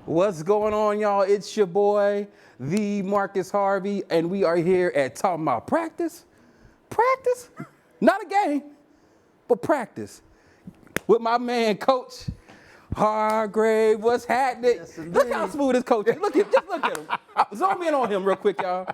What's going on, y'all? It's your boy, the Marcus Harvey, and we are here at Talkin Bout Practice. Practice? Not a game, but practice. With my man, Coach Hargrave. What's happening? Yes, look how smooth this coach is. Just look at him. Zoom in on him real quick, y'all.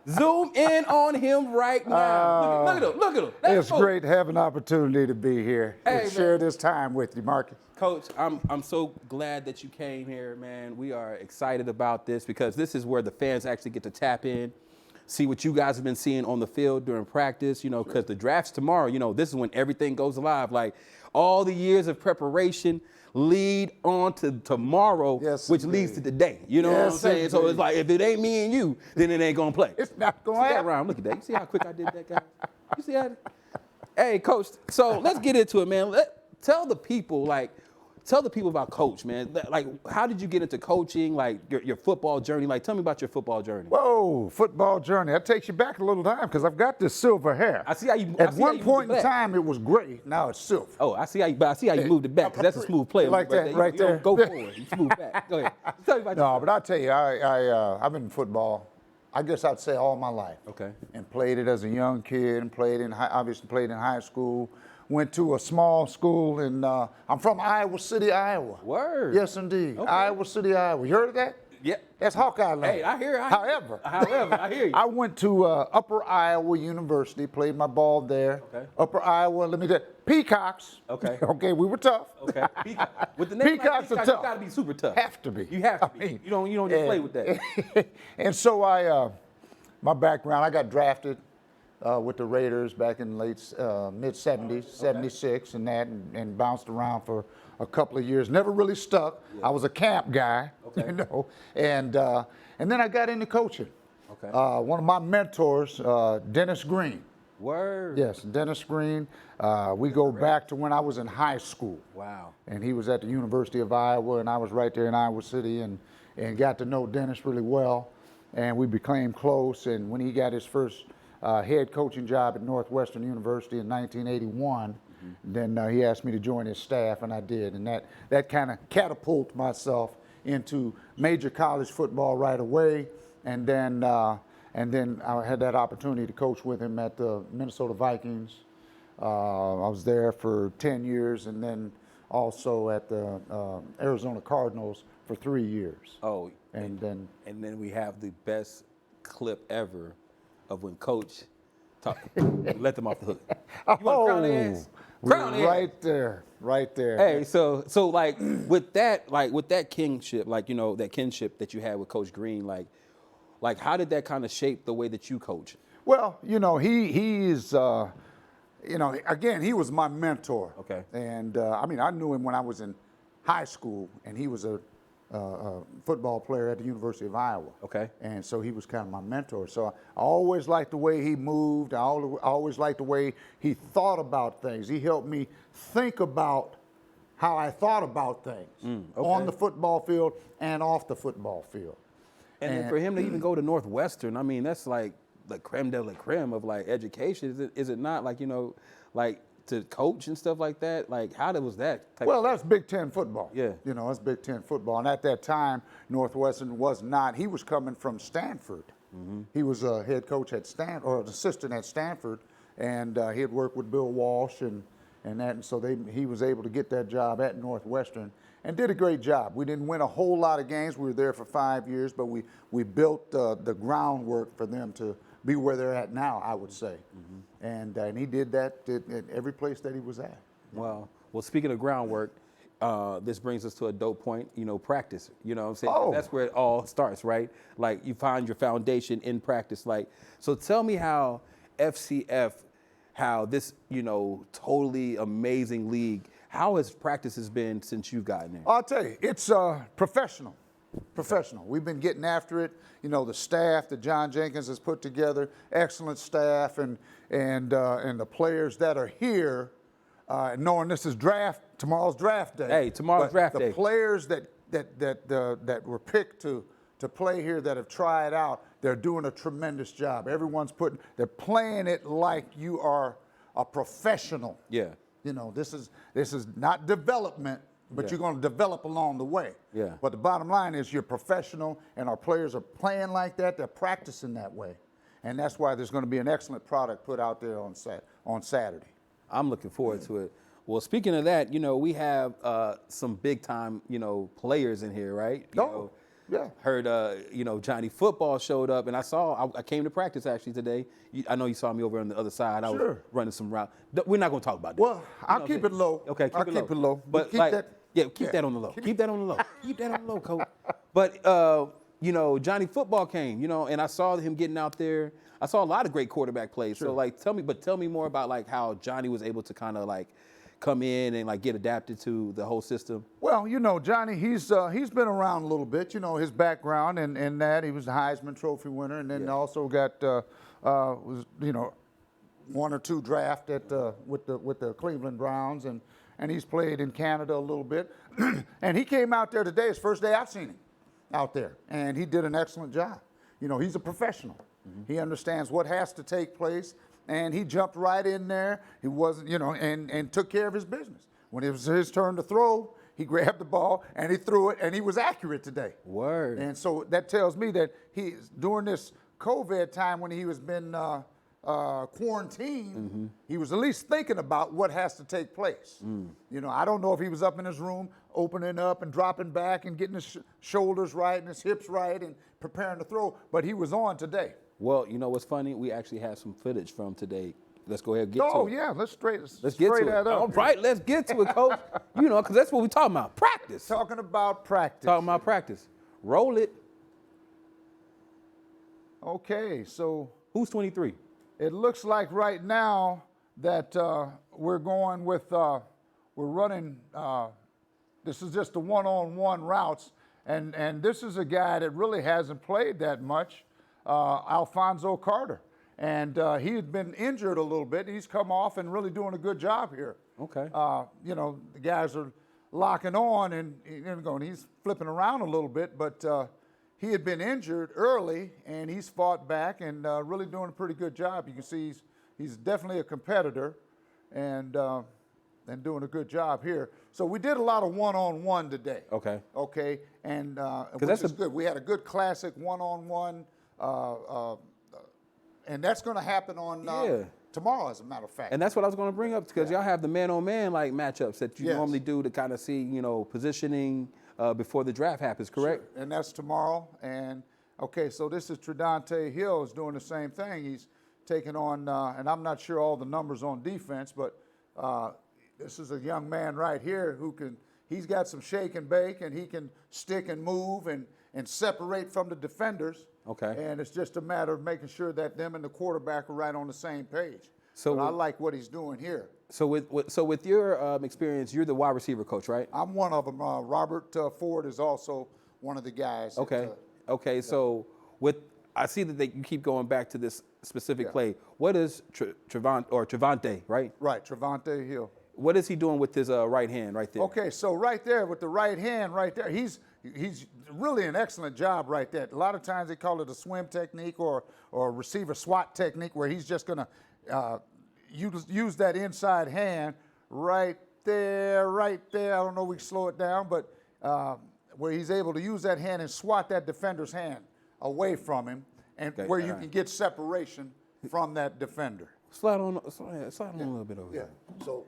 Zoom in on him right now. Look at him. That's It's great to have an opportunity to be here and share this time with you, Marcus. Coach, I'm so glad that you came here, man. We are excited about this because this is where the fans actually get to tap in, see what you guys have been seeing on the field during practice, because the draft's tomorrow. This is when everything goes live. Like all the years of preparation lead on to tomorrow, which leads to today. You know what I'm saying? So it's like, if it ain't me and you, then it ain't gonna play. It's not gonna happen. Round. Look at that. You see how quick I did that, guys? You see how? Hey, Coach. So let's get into it, man. Tell the people about Coach, man. Like, how did you get into coaching? Like your football journey. Like, tell me about your football journey. Whoa, football journey. That takes you back a little time because I've got this silver hair. I see how you. At one point in time, it was gray. Now it's silver. Oh, I see how you moved it back because that's a smooth play. Like that, right there. Go forward. You smooth back. Go ahead. Tell me about No, but I'll tell you, I've been in football, I guess I'd say all my life. Okay. And played it as a young kid and obviously played in high school. Went to a small school in, I'm from Iowa City, Iowa. Word. Yes, indeed. Okay. Iowa City, Iowa. You heard of that? Yeah. That's Hawkeye land. Hey, I hear. However, I hear you. I went to Upper Iowa University, played my ball there. Okay. Upper Iowa, let me tell you, Peacocks. Okay. Okay, we were tough. Okay. With the name Peacocks like are Peacock, tough. you gotta be super tough. Have to be. You have to be. You don't just play with that. And so my background, I got drafted with the Raiders back in late mid-70s, 76 and that, and bounced around for a couple of years. Never really stuck. I was a camp guy, and then I got into coaching. Okay. One of my mentors, Dennis Green. Word. Yes, Dennis Green. We go back to when I was in high school. Wow. And he was at the University of Iowa, and I was right there in Iowa City, and got to know Dennis really well, and we became close. And when he got his first head coaching job at Northwestern University in 1981, then he asked me to join his staff, and I did. And that kind of catapulted myself into major college football right away. And then I had that opportunity to coach with him at the Minnesota Vikings. I was there for 10 years, and then also at the Arizona Cardinals for 3 years. Oh, and then we have the best clip ever of when Coach let them off the hook. You want to crown their ass? Crown their ass. Right there. Hey, so like with that kinship, that kinship that you had with Coach Green, like how did that kind of shape the way that you coach? Well, he's again, he was my mentor. Okay. And I knew him when I was in high school, and he was a football player at the University of Iowa. Okay. And so he was kind of my mentor. So I always liked the way he moved. I always liked the way he thought about things. He helped me think about how I thought about things on the football field and off the football field. And then for him to even go to Northwestern, that's like the creme de la creme of like education. Is it not like to coach and stuff like that? Like how was that? That's Big Ten football. Yeah. That's Big Ten football. And at that time, Northwestern was not. He was coming from Stanford. He was a head coach at Stanford, or an assistant at Stanford, and he had worked with Bill Walsh and that. And so he was able to get that job at Northwestern and did a great job. We didn't win a whole lot of games. We were there for 5 years, but we built the groundwork for them to be where they're at now, I would say. And he did that at every place that he was at. Well, speaking of groundwork, this brings us to a dope point, practice. You know what I'm saying? Oh. That's where it all starts, right? Like you find your foundation in practice. So tell me how FCF, how this, totally amazing league, how has practices been since you've gotten there? I'll tell you, it's professional. We've been getting after it. The staff that John Jenkins has put together, excellent staff, and the players that are here, knowing this is tomorrow's draft day. Hey, tomorrow's draft day. The players that were picked to play here that have tried out, they're doing a tremendous job. They're playing it like you are a professional. Yeah. This is not development. but you're going to develop along the way. Yeah. But the bottom line is you're professional, and our players are playing like that. They're practicing that way. And that's why there's going to be an excellent product put out there on Saturday. I'm looking forward to it. Well, speaking of that, we have some big time, players in here, right? Yeah. Heard, Johnny Football showed up, and I came to practice actually today. I know you saw me over on the other side. I was running some route. We're not going to talk about that. Well, I'll keep it low. Okay, I'll keep it low. But keep that. Yeah, keep that on the low. Keep that on the low. Keep that on the low, Coach. But Johnny Football came, and I saw him getting out there. I saw a lot of great quarterback plays. Sure. So tell me more about how Johnny was able to kind of come in and get adapted to the whole system. Well, Johnny, he's been around a little bit. His background and that he was a Heisman Trophy winner, and then also got was 1 or 2 draft with the Cleveland Browns, and he's played in Canada a little bit. And he came out there today. His first day I've seen him out there, and he did an excellent job. He's a professional. Mm-hmm. He understands what has to take place, and he jumped right in there. He wasn't, and took care of his business. When it was his turn to throw, he grabbed the ball and he threw it, and he was accurate today. Word. And so that tells me that during this COVID time when he was been quarantined, mm-hmm. he was at least thinking about what has to take place. I don't know if he was up in his room opening up and dropping back and getting his shoulders right and his hips right and preparing to throw, but he was on today. Well, what's funny? We actually have some footage from today. Let's go ahead and get to it. Oh, yeah, let's get straight to that it. up. All right, let's get to it, Coach. Because that's what we're talking about, practice. Talking about practice. Talking about practice. Roll it. Okay, so. Who's 23? It looks like right now that we're going with, we're running, this is just the one-on-one routes, and this is a guy that really hasn't played that much, Alfonso Carter. And he had been injured a little bit. He's come off and really doing a good job here. Okay. The guys are locking on and he's flipping around a little bit, but he had been injured early, and he's fought back and really doing a pretty good job. You can see he's definitely a competitor and doing a good job here. So we did a lot of one-on-one today. Okay. Okay, and which is good. We had a good classic one-on-one, and that's going to happen on tomorrow, as a matter of fact. And that's what I was going to bring up, because y'all have the man-on-man matchups that you normally do to kind of see, positioning before the draft happens, correct? Sure. And that's tomorrow. And okay, so this is Tridante Hill is doing the same thing. He's taking on, and I'm not sure all the numbers on defense, but this is a young man right here he's got some shake and bake, and he can stick and move and separate from the defenders. Okay. And it's just a matter of making sure that them and the quarterback are right on the same page. So I like what he's doing here. So with your experience, you're the wide receiver coach, right? I'm one of them. Robert Ford is also one of the guys. Okay. So I see that you keep going back to this specific play. What is Trevante, right? Right, Trevante Hill. What is he doing with his right hand right there? Okay, so right there with the right hand right there, he's really an excellent job right there. A lot of times they call it a swim technique or a receiver swat technique, where he's just going to use that inside hand right there. I don't know if we can slow it down, but where he's able to use that hand and swat that defender's hand away from him, and where you can get separation from that defender. Slide on a little bit over there. So,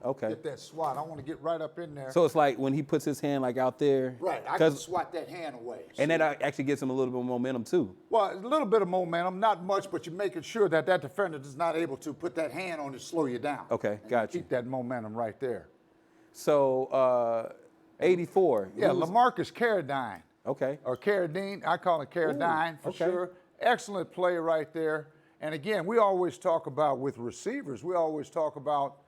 okay. Get that swat. I want to get right up in there. So it's like when he puts his hand out there. Right, I can swat that hand away. And that actually gives him a little bit of momentum too. Well, a little bit of momentum, not much, but you're making sure that defender is not able to put that hand on to slow you down. Okay, got you. Keep that momentum right there. So 84. Yeah, Lamarcus Carridine. Okay. Or Carridine. I call it Carridine for sure. Excellent play right there. And again, we always talk about with receivers, we always talk about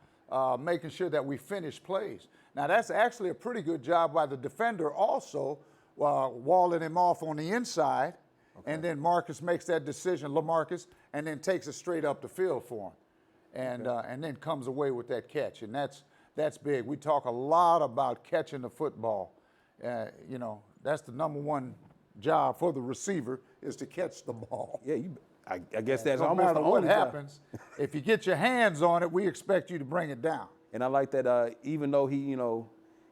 making sure that we finish plays. Now, that's actually a pretty good job by the defender also, walling him off on the inside. Okay. And then Marcus makes that decision, Lamarcus, and then takes it straight up the field for him. And then comes away with that catch. And that's big. We talk a lot about catching the football. That's the number one job for the receiver, is to catch the ball. Yeah, I guess that's no almost matter the what only happens. If you get your hands on it, we expect you to bring it down. And I like that even though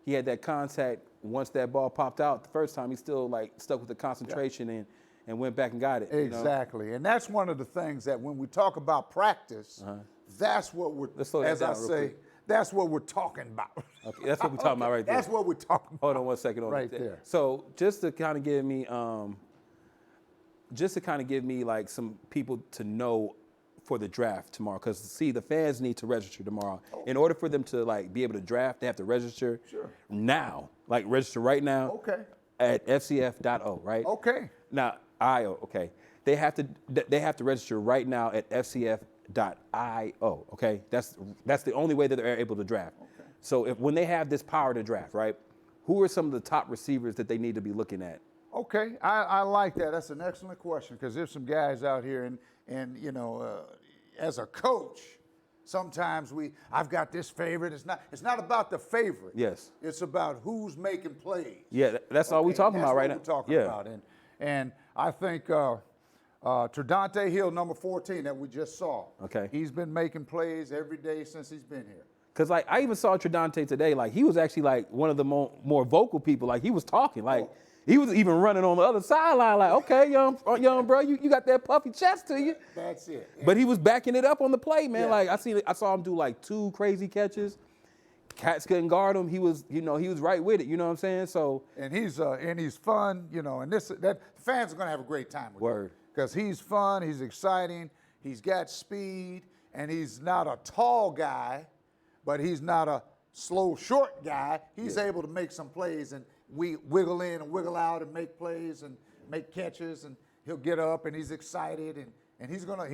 he had that contact. Once that ball popped out the first time, he still like stuck with the concentration and went back and got it. Exactly. And that's one of the things that when we talk about practice, that's what we're, as I say, that's what we're talking about. Okay, that's what we're talking about right there. That's what we're talking about. Hold on 1 second. Right there. So just to kind of give me, like some people to know for the draft tomorrow, because see, the fans need to register tomorrow. In order for them to like be able to draft, they have to register now, like register right now. Okay. At fcf.o, right? Okay. Now, IO, okay. They have to register right now at fcf.io, okay? That's the only way that they're able to draft. Okay. So when they have this power to draft, right? Who are some of the top receivers that they need to be looking at? Okay, I like that. That's an excellent question, because there's some guys out here, and you know, as a coach, sometimes I've got this favorite. It's not about the favorite. Yes. It's about who's making plays. Yeah, that's all we're talking about right now. That's what we're talking about. And I think Tradante Hill, number 14, that we just saw. Okay. He's been making plays every day since he's been here. Because, like, I even saw Tradante today. Like, he was actually, like, one of the more vocal people. Like, he was talking. Like, he was even running on the other sideline. Like, okay, young bro, you got that puffy chest to you. That's it. But he was backing it up on the play, man. Yeah. Like, I saw him do, like, 2 crazy catches. Cats couldn't guard him. He was right with it. You know what I'm saying? So. And he's fun, you know, and the fans are going to have a great time with him. Because he's fun, he's exciting, he's got speed, and he's not a tall guy, but he's not a slow, short guy. He's able to make some plays, and we wiggle in and wiggle out and make plays and make catches, and he'll get up and he's excited, and he's gonna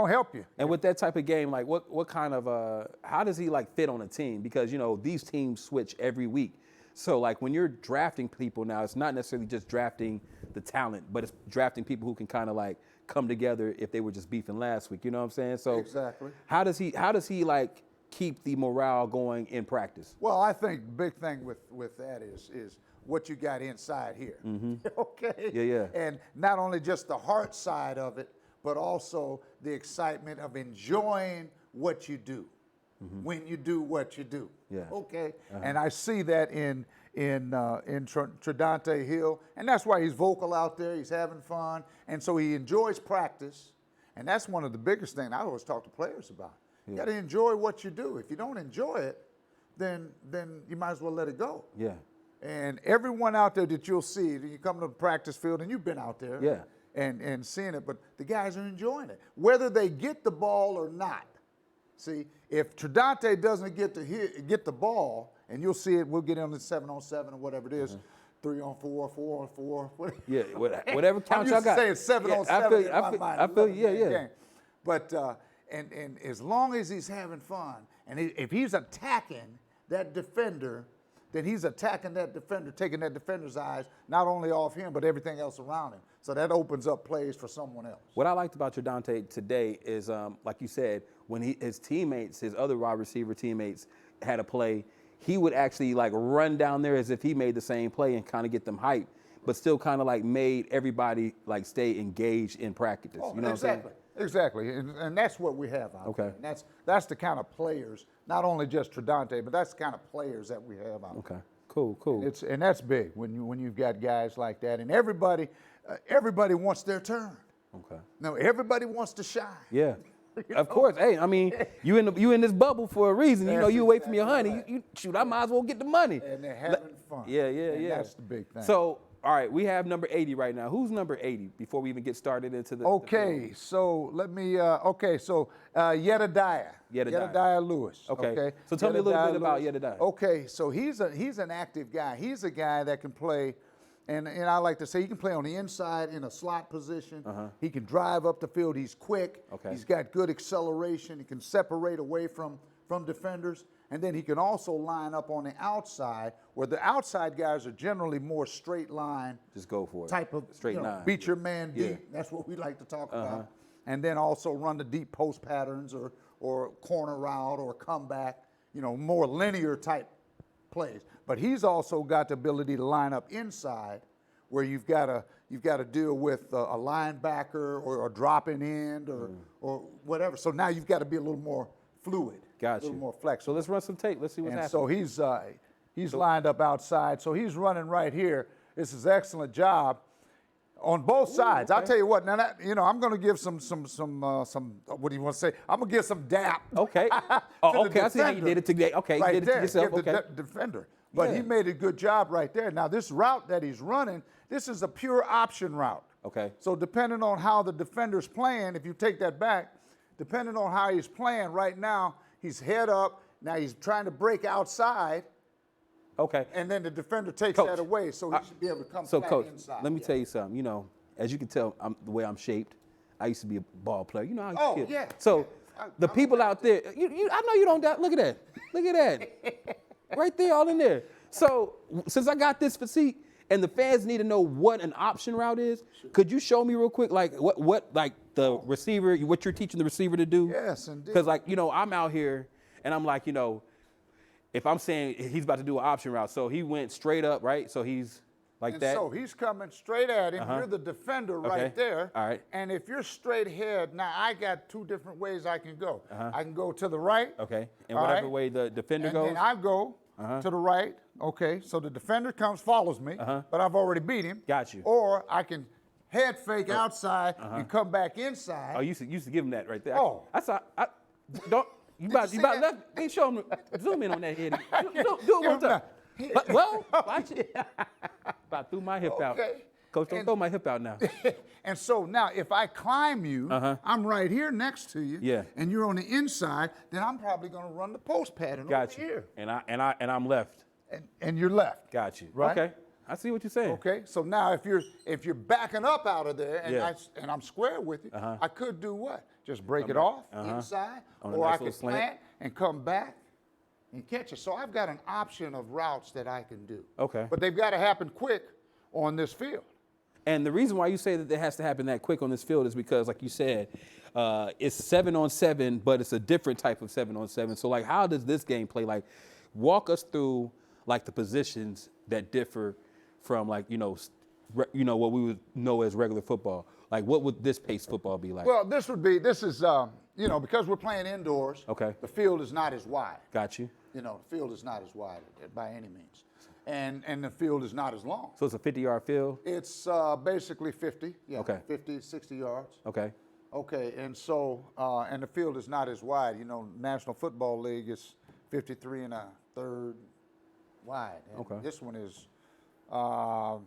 help you. And with that type of game, like what kind of how does he like fit on a team? Because these teams switch every week. So like when you're drafting people now, it's not necessarily just drafting the talent, but it's drafting people who can kind of like come together if they were just beefing last week. You know what I'm saying? So exactly. How does he like keep the morale going in practice? Well, I think the big thing with that is what you got inside here. Mm-hmm. Okay. Yeah. And not only just the heart side of it, but also the excitement of enjoying what you do when you do what you do. Yeah. Okay. And I see that in Tradante Hill, and that's why he's vocal out there. He's having fun, and so he enjoys practice, and that's one of the biggest things I always talk to players about. You got to enjoy what you do. If you don't enjoy it, then you might as well let it go. Yeah. And everyone out there that you'll see, you come to the practice field, and you've been out there. Yeah. And seeing it, but the guys are enjoying it, whether they get the ball or not. See, if Tradante doesn't get the ball, and you'll see it, we'll get on the 7-on-7 or whatever it is, 3-on-4, 4-on-4. Yeah, whatever count y'all got. I'm used to saying 7-on-7 in my mind. I feel yeah. But and as long as he's having fun, and if he's attacking that defender, then he's attacking that defender, taking that defender's eyes not only off him, but everything else around him. So that opens up plays for someone else. What I liked about Tradante today is, like you said, when his other wide receiver teammates had a play, he would actually like run down there as if he made the same play and kind of get them hyped, but still kind of like made everybody like stay engaged in practice. You know what I'm saying? Exactly, and that's what we have out there. And that's the kind of players, not only just Tradante, but that's the kind of players that we have out there. Okay, cool. And that's big when you've got guys like that, and everybody wants their turn. Okay. No, everybody wants to shine. Yeah. Of course. Hey, I mean, you in this bubble for a reason. You away from your honey. Right. You shoot, I might as well get the money. And they're having fun. Yeah. And that's the big thing. So, all right, we have number 80 right now. Who's number 80 before we even get started into the Okay, so let me Jedediah Lewis. Okay. So tell me a little bit about Jedediah. Okay, so he's an active guy. He's a guy that can play, and I like to say he can play on the inside in a slot position. He can drive up the field. He's quick. Okay. He's got good acceleration. He can separate away from defenders. And then he can also line up on the outside, where the outside guys are generally more straight line. Just go for it. Type of straight line. Beat your man deep. That's what we like to talk about. And then also run the deep post patterns or corner route or comeback, more linear type plays. But he's also got the ability to line up inside, where you've got to deal with a linebacker or a dropping end or whatever. So now you've got to be a little more fluid. Got a little you. more flexible. So let's run some tape. Let's see what's happening. So He's lined up outside, so he's running right here. This is an excellent job on both sides. Okay. I'll tell you what. Now, I'm going to give some. What do you want to say? I'm going to give some dap. Okay. Oh, okay. I see how you did it today. Okay, right you did there, it to yourself. give Okay. the defender. But Yeah. he made a good job right there. Now, this route that he's running, this is a pure option route. Okay. So depending on how the defender's playing, if you take that back, depending on how he's playing right now, he's head up. Now he's trying to break outside. Okay. And then the defender takes Coach, that away, so he should be able to come So, flat Coach, inside. let me tell you something. You know, as you can tell, the way I'm shaped, I used to be a ball player. You know, I Oh, kid. yeah. So, the I'm people out there, I know you don't doubt. Look at that. Look at that. Right there, all in there. So, since I got this physique, and the fans need to know what an option route is, could you show me real quick, like what like the receiver, what you're teaching the receiver to do? Yes, indeed. Because like, you know, I'm out here, and I'm like, you know, if I'm saying he's about to do an option route, so he went straight up, right? So he's like And that. so he's coming straight at him. You're the defender right there. All right. And if you're straight ahead, now I got two different ways I can go. I can go to the right. Okay. And all whatever right? way the defender And goes. then I go to the right. Okay. So the defender follows me, but I've already beat him. Got you. Or I can head fake outside and come back inside. Oh, you used to give him that right there. Oh. I saw. Don't. You about see left. that? Hey, show him. Zoom in on that head. Do it one time. Well, watch it. About threw my hip out. Okay. Coach, don't throw my hip out now. And so now if I climb you, I'm right here next to you. Yeah. And you're on the inside, then I'm probably going to run the post pattern Got over you. here. And I'm left. And you're left. Got you. Right? Okay. I see what you're saying. Okay, so now if you're backing up out of there and Yeah. I'm square with you, I could do what? Just break it off inside, On a or I nice could little slant. plant and come back and catch it. So I've got an option of routes that I can do. Okay. But they've got to happen quick on this field. And the reason why you say that it has to happen that quick on this field is because, like you said, it's 7-on-7, but it's a different type of 7-on-7. So, like, how does this game play? Like, walk us through, like, the positions that differ from, like, what we would know as regular football. Like, what would this pace football be like? Well, this is because we're playing indoors. Okay. The field is not as wide. Got you. The field is not as wide by any means, and the field is not as long. So it's a 50-yard field? It's basically 50. Yeah. Okay. 50, 60 yards. Okay. Okay, and so and the field is not as wide. National Football League is 53 1/3 wide. And Okay. This one is, I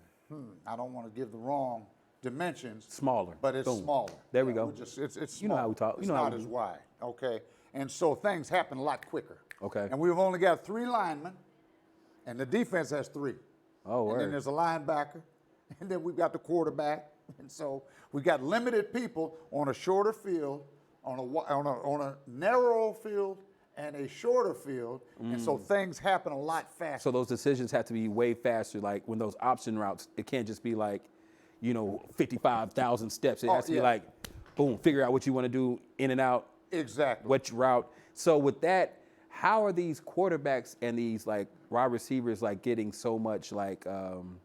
don't want to give the wrong dimensions. Smaller. But it's Boom. smaller. There we go. It's small. You know how we talk. It's You know how not we as wide. Okay, and so things happen a lot quicker. Okay. And we've only got 3 linemen, and the defense has 3. Oh, And then word. there's a linebacker, and then we've got the quarterback, and so we've got limited people on a shorter field, on a narrow field, and a shorter field, and so things happen a lot faster. So those decisions have to be way faster. Like, when those option routes, it can't just be like, 55,000 steps. It has to be yeah. like, boom, figure out what you want to do in and out. Exactly. Which route. So with that, how are these quarterbacks and these like wide receivers like getting so much like Coming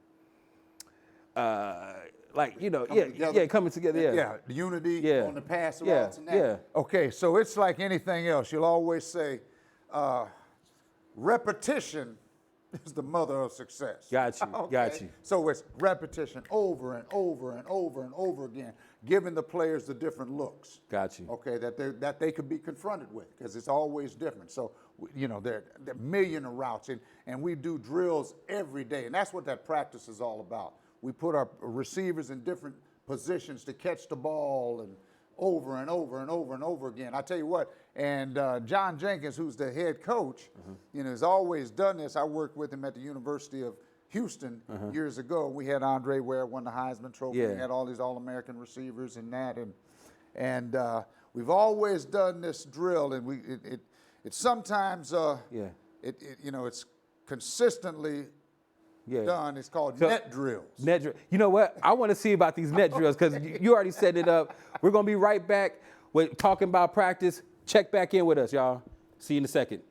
together. Yeah, the unity Yeah. on the pass Yeah, routes and that. yeah. Okay, so it's like anything else. You'll always say, repetition is the mother of success. Got you, got you. So it's repetition over and over and over and over again, giving the players the different looks. Got you. Okay, that they could be confronted with, because it's always different. So, there are a million of routes, and we do drills every day, and that's what that practice is all about. We put our receivers in different positions to catch the ball, and over and over and over and over again. I tell you what, and John Jenkins, who's the head coach, has always done this. I worked with him at the University of Houston years ago. We had Andre Ware won the Heisman Trophy. Yeah. We had all these All-American receivers and that, and we've always done this drill, and it's sometimes it's consistently done. It's called net drills. Net drill. You know what? I want to see about these net drills because you already set it up. We're going to be right back with Talking About Practice. Check back in with us, y'all. See you in a second.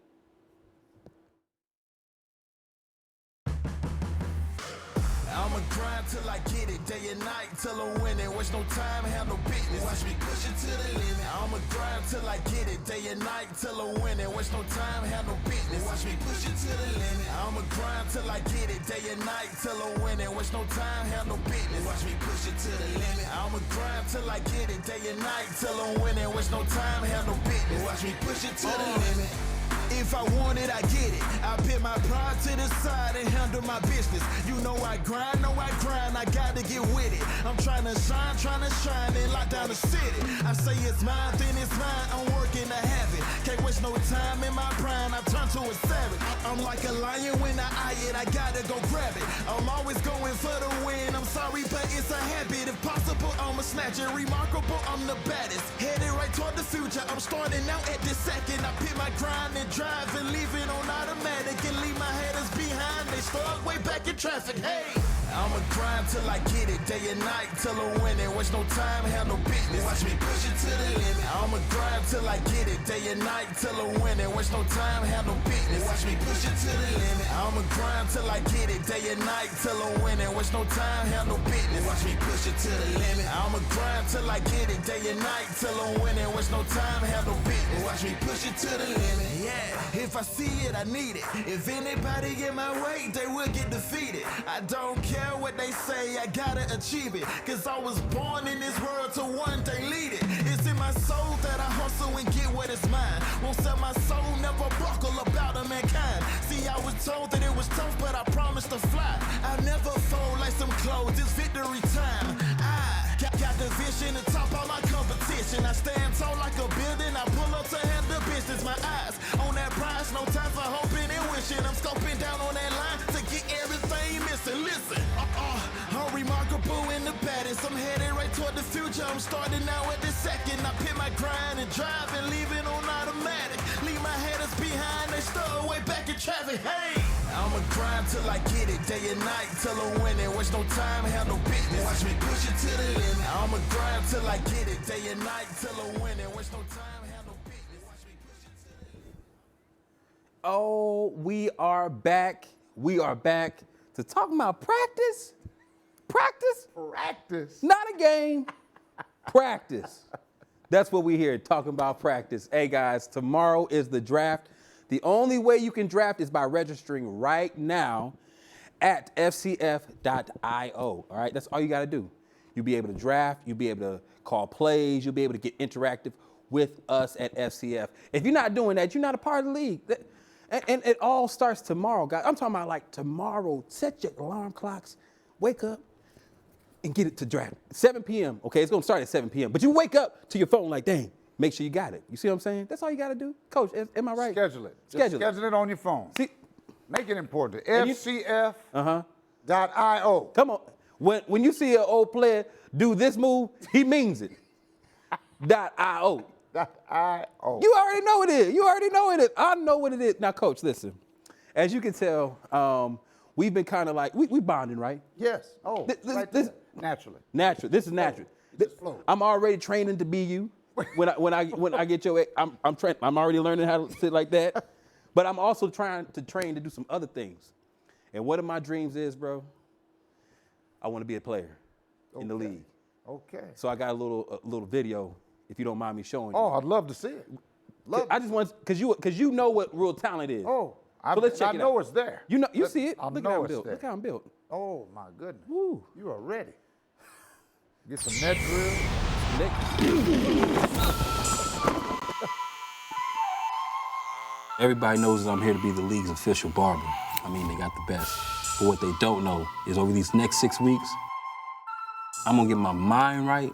I'ma grind till I get it, day and night till I'm winning. Waste no time, have no business. Watch me push it to the limit. I'ma grind till I get it, day and night till I'm winning. Waste no time, have no business. Watch me push it to the limit. I'ma grind till I get it, day and night till I'm winning. Waste no time, have no business. Watch me push it to the limit. I'ma grind till I get it, day and night till I'm winning. Waste no time, have no business. Watch me push it to the limit. If I want it, I get it. I put my pride to the side and handle my business. You know I grind, I gotta get with it. I'm trying to shine and lock down the city. I say it's mine, then it's mine, I'm working to have it. Can't waste no time in my prime, I turn to a savage. I'm like a lion when I eye it, I gotta go grab it. I'm always going for the win, I'm sorry, but it's a habit. If possible, I'ma snatch it. Remarkable, I'm the baddest. Headed right toward the future, I'm starting out at this second. I pit my grind and drive and leave it on automatic and leave my haters behind. They start way back in traffic. Hey, I'ma grind till I get it, day and night till I'm winning. Waste no time, have no business. Watch me push it to the limit. I'ma grind till I get it, day and night till I'm winning. Waste no time, have no business. Watch me push it to the limit. I'ma grind till I get it, day and night till I'm winning. Waste no time, have no business. Watch me push it to the limit. I'ma grind till I get it, day and night till I'm winning. Waste no time, have no business. Watch me push it to the limit. Yeah, if I see it, I need it. If anybody in my way, they will get defeated. I don't care what they say, I gotta achieve it. Cause I was born in this world to one day lead it. It's in my soul that I hustle and get what is mine. Won't sell my soul, never buckle about a mankind. See, I was told that it was tough, but I promised to fly. I never fold like some clothes, it's victory time. I got the vision to top all my competition. I stand tall like a building, I pull up to handle business. My eyes on that prize, no time for hoping and wishing. I'm scoping down on that line to get everything missing. Listen, I'm remarkable in the baddest. I'm headed right toward the future. I'm starting now at this second. I pit my grind and drive and leave it on automatic. Leave my haters behind, they stole way back in traffic. Hey, I'ma grind till I get it, day and night till I'm winning. Waste no time, have no business. Watch me push it to the limit. I'ma grind till I get it, day and night till I'm winning. Waste no time, have no business. Watch me push it to the limit. Oh, we are back. We are back to talk about practice. Practice? Practice. Not a game. Practice. That's what we here talking about practice. Hey guys, tomorrow is the draft. The only way you can draft is by registering right now at fcf.io. All right, that's all you got to do. You'll be able to draft. You'll be able to call plays. You'll be able to get interactive with us at FCF. If you're not doing that, you're not a part of the league. And it all starts tomorrow, guys. I'm talking about like tomorrow. Set your alarm clocks. Wake up and get it to draft. 7 p.m. Okay, it's gonna start at 7 p.m. But you wake up to your phone like, dang, make sure you got it. You see what I'm saying? That's all you got to do, Coach. Am I right? Schedule it. Schedule it on your phone. See, Make it important. And FCF.io. come on. When you see an old player do this move, he means it. .io. .io. You already know it is. You already know it is. I know what it is. Now, Coach, listen. As you can tell, we've been kind of like, we bonding, right? Yes. Oh, right there. Naturally. Natural. This is natural. Just flow. I'm already training to be you. When I get your, I'm already learning how to sit like that. But I'm also trying to train to do some other things. And one of my dreams is, bro, I want to be a player in the league. Okay. So I got a little video, if you don't mind me showing you. Oh, I'd love to see it. I just want, because you know what real talent is. Oh, so let's check I it know out. it's there. You see it? I Look know how I'm it's built. there. Look how I'm built. Oh, my goodness. Woo. You are ready. Get some net drill. Everybody knows that I'm here to be the league's official barber. I mean, they got the best. But what they don't know is over these next 6 weeks, I'm gonna get my mind right,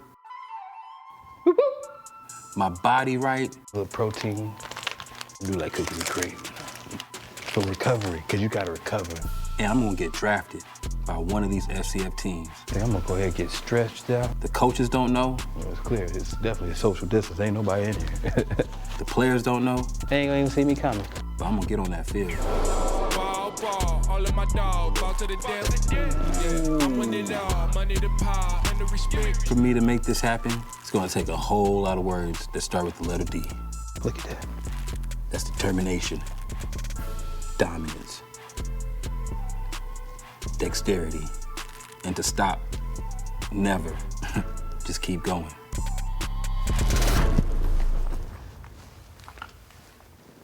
my body right. A little protein, do like cookies and cream. For recovery, because you gotta recover. And I'm gonna get drafted by one of these FCF teams. I think I'm gonna go ahead and get stretched out. The coaches don't know. Well, it's clear, it's definitely a social distance. Ain't nobody in here. The players don't know. They ain't gonna even see me coming. But I'm gonna get on that field. Ball, all of my dogs, ball to the death. Yeah, I'm winning it all, money to power, and the respect. For me to make this happen, it's gonna take a whole lot of words that start with the letter D. Look at that. That's determination, dominance, dexterity, and to stop, never. Just keep going.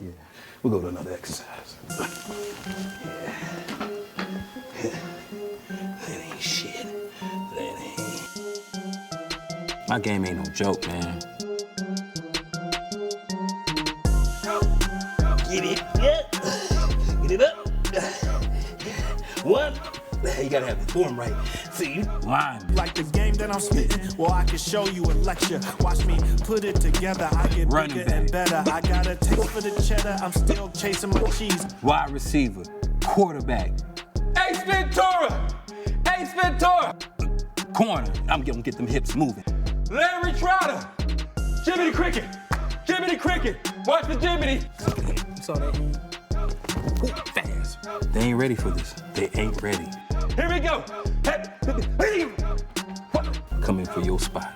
Yeah, we'll go to another exercise. Yeah. My game ain't no joke, man. Get it, yeah. Get it up. One. You gotta have the form right. See, you lying. Like the game that I'm spitting, well, I can show you a lecture. Watch me put it together. I get Running bigger back. and better. I got a taste for the cheddar. I'm still chasing my cheese. Wide receiver, quarterback, Ace Ventura! Ace Ventura! corner. I'm gonna get them hips moving. Larry Trotter! Jiminy Cricket! Jiminy Cricket! Watch the Jiminy! You saw that? Ooh, fast. They ain't ready for this. They ain't ready. Here we go! Hey. Coming for your spot.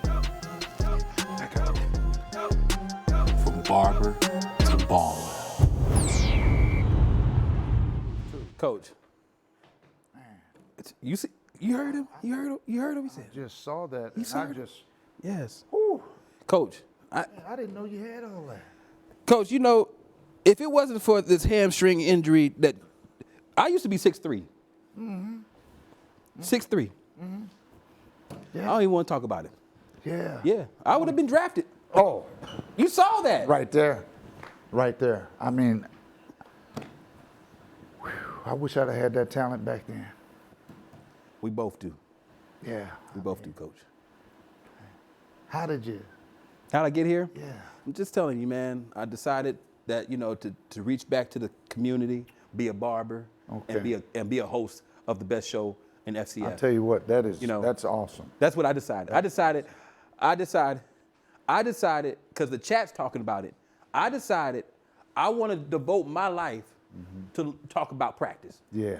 From barber to baller. Coach, you see, you heard him? You heard him? You heard him? He said, Just saw that. You And saw I it? just, yes. Coach, I didn't know you had all that. Coach, you know, if it wasn't for this hamstring injury that I used to be 6'3". 6'3". I don't even want to talk about it. Yeah. Yeah, I would have been drafted. Oh, You saw that. right there. Right there. I mean, whew, I wish I'd have had that talent back then. We both do. Yeah. We both do, Coach. How did you? How'd I get here? Yeah. I'm just telling you, man. I decided that, you know, to reach back to the community, be a barber, Okay. and be a host of the best show in FCF. I'll tell you what, that is, You know, that's awesome. That's what I decided. I decided, because the chat's talking about it. I decided I want to devote my life to talk about practice. Yeah.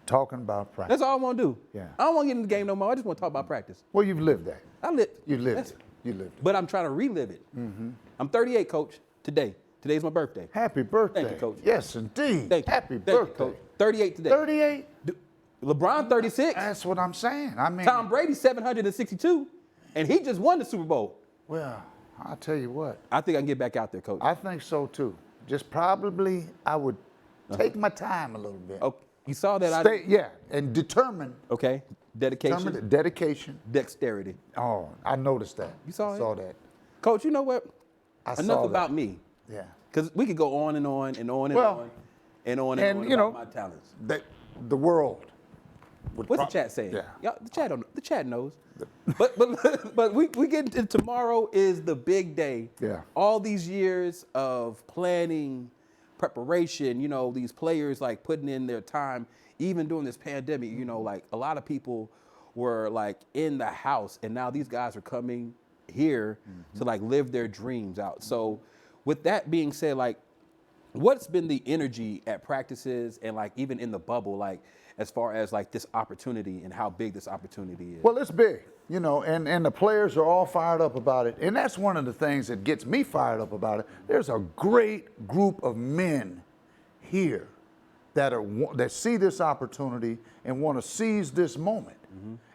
Talking about practice. That's all I want to do. Yeah. I don't want to get in the game no more. I just want to talk about practice. Well, you've lived that. I lived. You lived that's- it. You lived it. But I'm trying to relive it. I'm 38, Coach. Today. Today's my birthday. Happy birthday. Thank you, Coach. Yes, indeed. Thank you. Happy Thank you, birthday. Coach. 38 today. 38? LeBron 36. That's what I'm saying. I mean, Tom Brady 762, and he just won the Super Bowl. well, I'll tell you what. I think I can get back out there, Coach. I think so too. Just probably, I would take my time a little bit. Oh, you saw that? Stay, yeah, and determine. Okay. Dedication, Determine dedication. dexterity. Oh, I noticed that. You saw it? Saw that. Coach, you know what? I saw Enough that. about me. Yeah. Because we could go on and on and on and Well, on and on and, on you about know, my talents. The world. would What's the prob- chat saying? Yeah. Y'all, the chat knows. but we get into tomorrow is the big day. Yeah. All these years of planning, preparation, you know, these players like putting in their time, even during this pandemic, you know, like a lot of people were like in the house and now these guys are coming here to like live their dreams out. So with that being said, like what's been the energy at practices and like even in the bubble, like as far as like this opportunity and how big this opportunity is? Well, it's big, you know, and the players are all fired up about it. And that's one of the things that gets me fired up about it. There's a great group of men here that see this opportunity and want to seize this moment.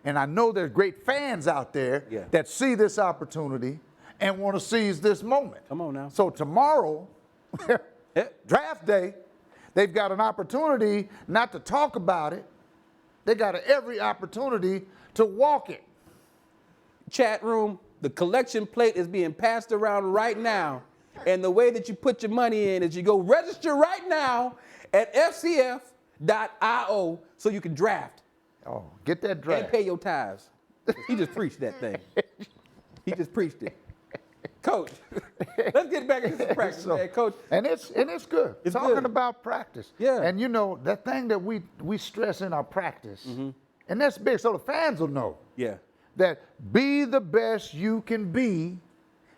And I know there's great fans out there Yeah. that see this opportunity and want to seize this moment. Come on now. So tomorrow, Yeah. draft day, they've got an opportunity not to talk about it. They got every opportunity to walk it. Chat room, the collection plate is being passed around right now. And the way that you put your money in is you go register right now at fcf.io so you can draft Oh, get that and draft. pay your tithes. He just preached that thing. He just preached it. Coach, let's get back into some practice, So- man. Coach, And it's good. It's Talking good. about practice. Yeah. And you know, that thing that we stress in our practice, Mm-hmm. and that's big, so the fans will know yeah, that be the best you can be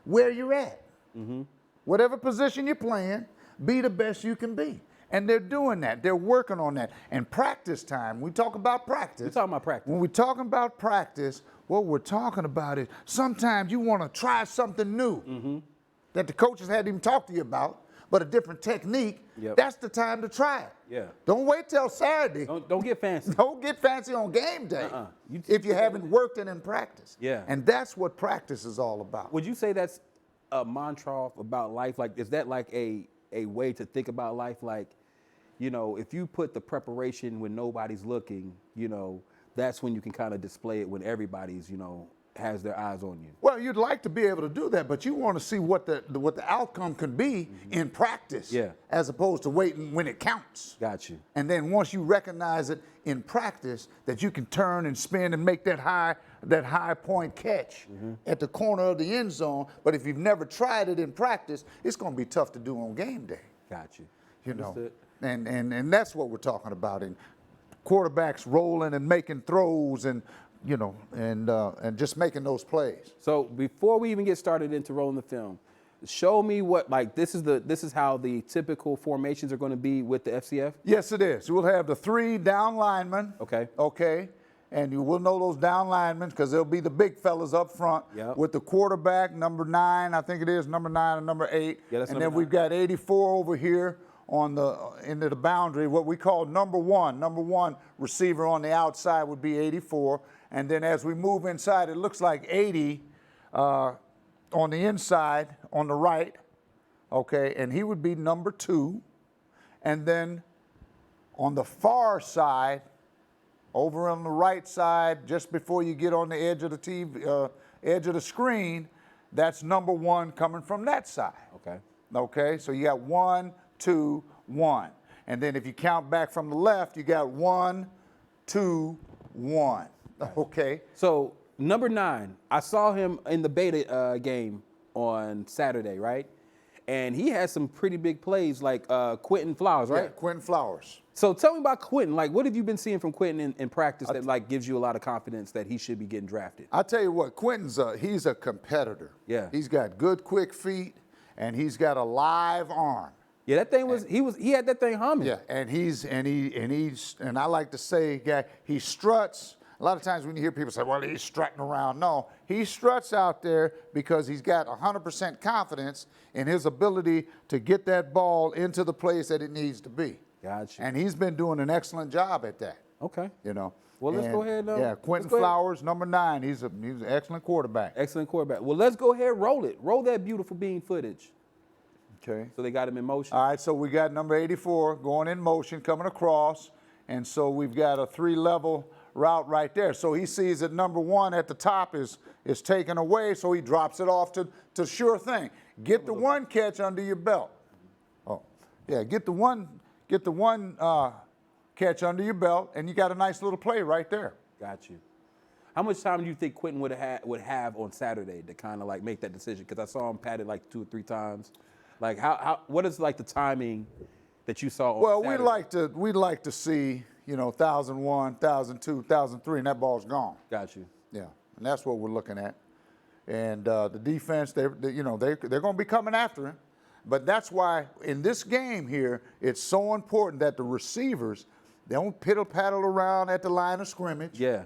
where you're at. Mm-hmm. Whatever position you're playing, be the best you can be. And they're doing that. They're working on that. And practice time, we talk about practice. we're talking about practice. When we're talking about practice, what we're talking about is sometimes you want to try something new that the coaches hadn't even talked to you about, but a different technique. Yep. That's the time to try it. Yeah. Don't wait till Saturday. Don't get fancy. Don't get fancy on game day You- if you haven't worked it in practice. Yeah. And that's what practice is all about. Would you say that's a mantra about life? Like, is that like a way to think about life? Like, you know, if you put the preparation when nobody's looking, you know, that's when you can kind of display it when everybody's, you know, has their eyes on you. Well, you'd like to be able to do that, but you want to see what the outcome could be in practice, Yeah. as opposed to waiting when it counts. Got you. And then once you recognize it in practice, that you can turn and spin and make that high point catch at the corner of the end zone. But if you've never tried it in practice, it's going to be tough to do on game day. Got you. You know, Understood. and that's what we're talking about. And quarterbacks rolling and making throws and and just making those plays. So before we even get started into rolling the film, show me what, like, this is how the typical formations are going to be with the FCF. Yes, it is. We'll have the 3 down linemen. Okay. Okay. And you will know those down linemen because they'll be the big fellas up front Yep. with the quarterback, number 9, I think it is, number 9 and number 8. Yeah, that's and number then we've 9. got 84 over here on into the boundary, what we call number 1. Number 1 receiver on the outside would be 84. And then as we move inside, it looks like 80 on the inside on the right, okay, and he would be number 2. And then on the far side, over on the right side, just before you get on the edge of the TV, edge of the screen, that's number 1 coming from that side. Okay. Okay, so you got 1, 2, 1. And then if you count back from the left, you got 1, 2, 1. Okay. So number 9, I saw him in the beta game on Saturday, right? And he had some pretty big plays, like Quentin Flowers, right? Yeah, Quentin Flowers. So tell me about Quentin. Like, what have you been seeing from Quentin in practice that like gives you a lot of confidence that he should be getting drafted? I'll tell you what, Quentin's he's a competitor. Yeah. He's got good, quick feet, and he's got a live arm. Yeah, that thing he had that thing humming. Yeah, and I like to say, guy, he struts. A lot of times when you hear people say, well, he's strutting around. No, he struts out there because he's got 100% confidence in his ability to get that ball into the place that it needs to be. Gotcha. And he's been doing an excellent job at that. Okay. You know. Well, let's go ahead. Yeah, Quentin go ahead. Flowers, number 9. He's an excellent quarterback. Excellent quarterback. Well, let's go ahead, roll it. Roll that beautiful bean footage. Okay. So they got him in motion. All right, so we got number 84 going in motion, coming across. And so we've got a 3-level route right there. So he sees that number 1 at the top is taken away, so he drops it off to sure thing. Get the 1 catch under your belt. Oh, yeah, get the one catch under your belt, and you got a nice little play right there. Got you. How much time do you think Quentin would have on Saturday to kind of like make that decision? Because I saw him pat it like 2 or 3 times. Like what is like the timing that you saw on Well, Saturday? we'd like to see, 1,001, 1,002, 1,003, and that ball's gone. Got you. Yeah, and that's what we're looking at. And the defense, they're going to be coming after him. But that's why in this game here, it's so important that the receivers, they don't piddle-paddle around at the line of scrimmage. Yeah.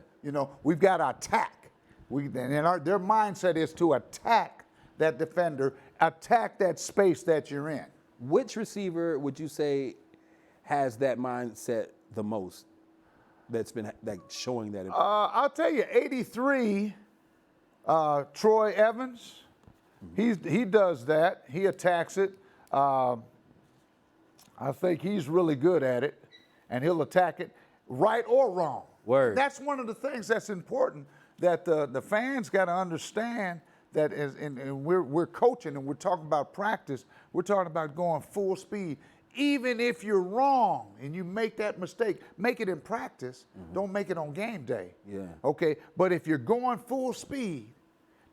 We've got to attack. Their mindset is to attack that defender, attack that space that you're in. Which receiver would you say has that mindset the most? That's been like showing that. I'll tell you, 83, Troy Evans. He does that. He attacks it. I think he's really good at it, and he'll attack it right or wrong. Word. That's one of the things that's important that the fans got to understand. That is, and we're coaching and we're talking about practice. We're talking about going full speed. Even if you're wrong and you make that mistake, make it in practice. Don't make it on game day. Yeah. Okay. But if you're going full speed,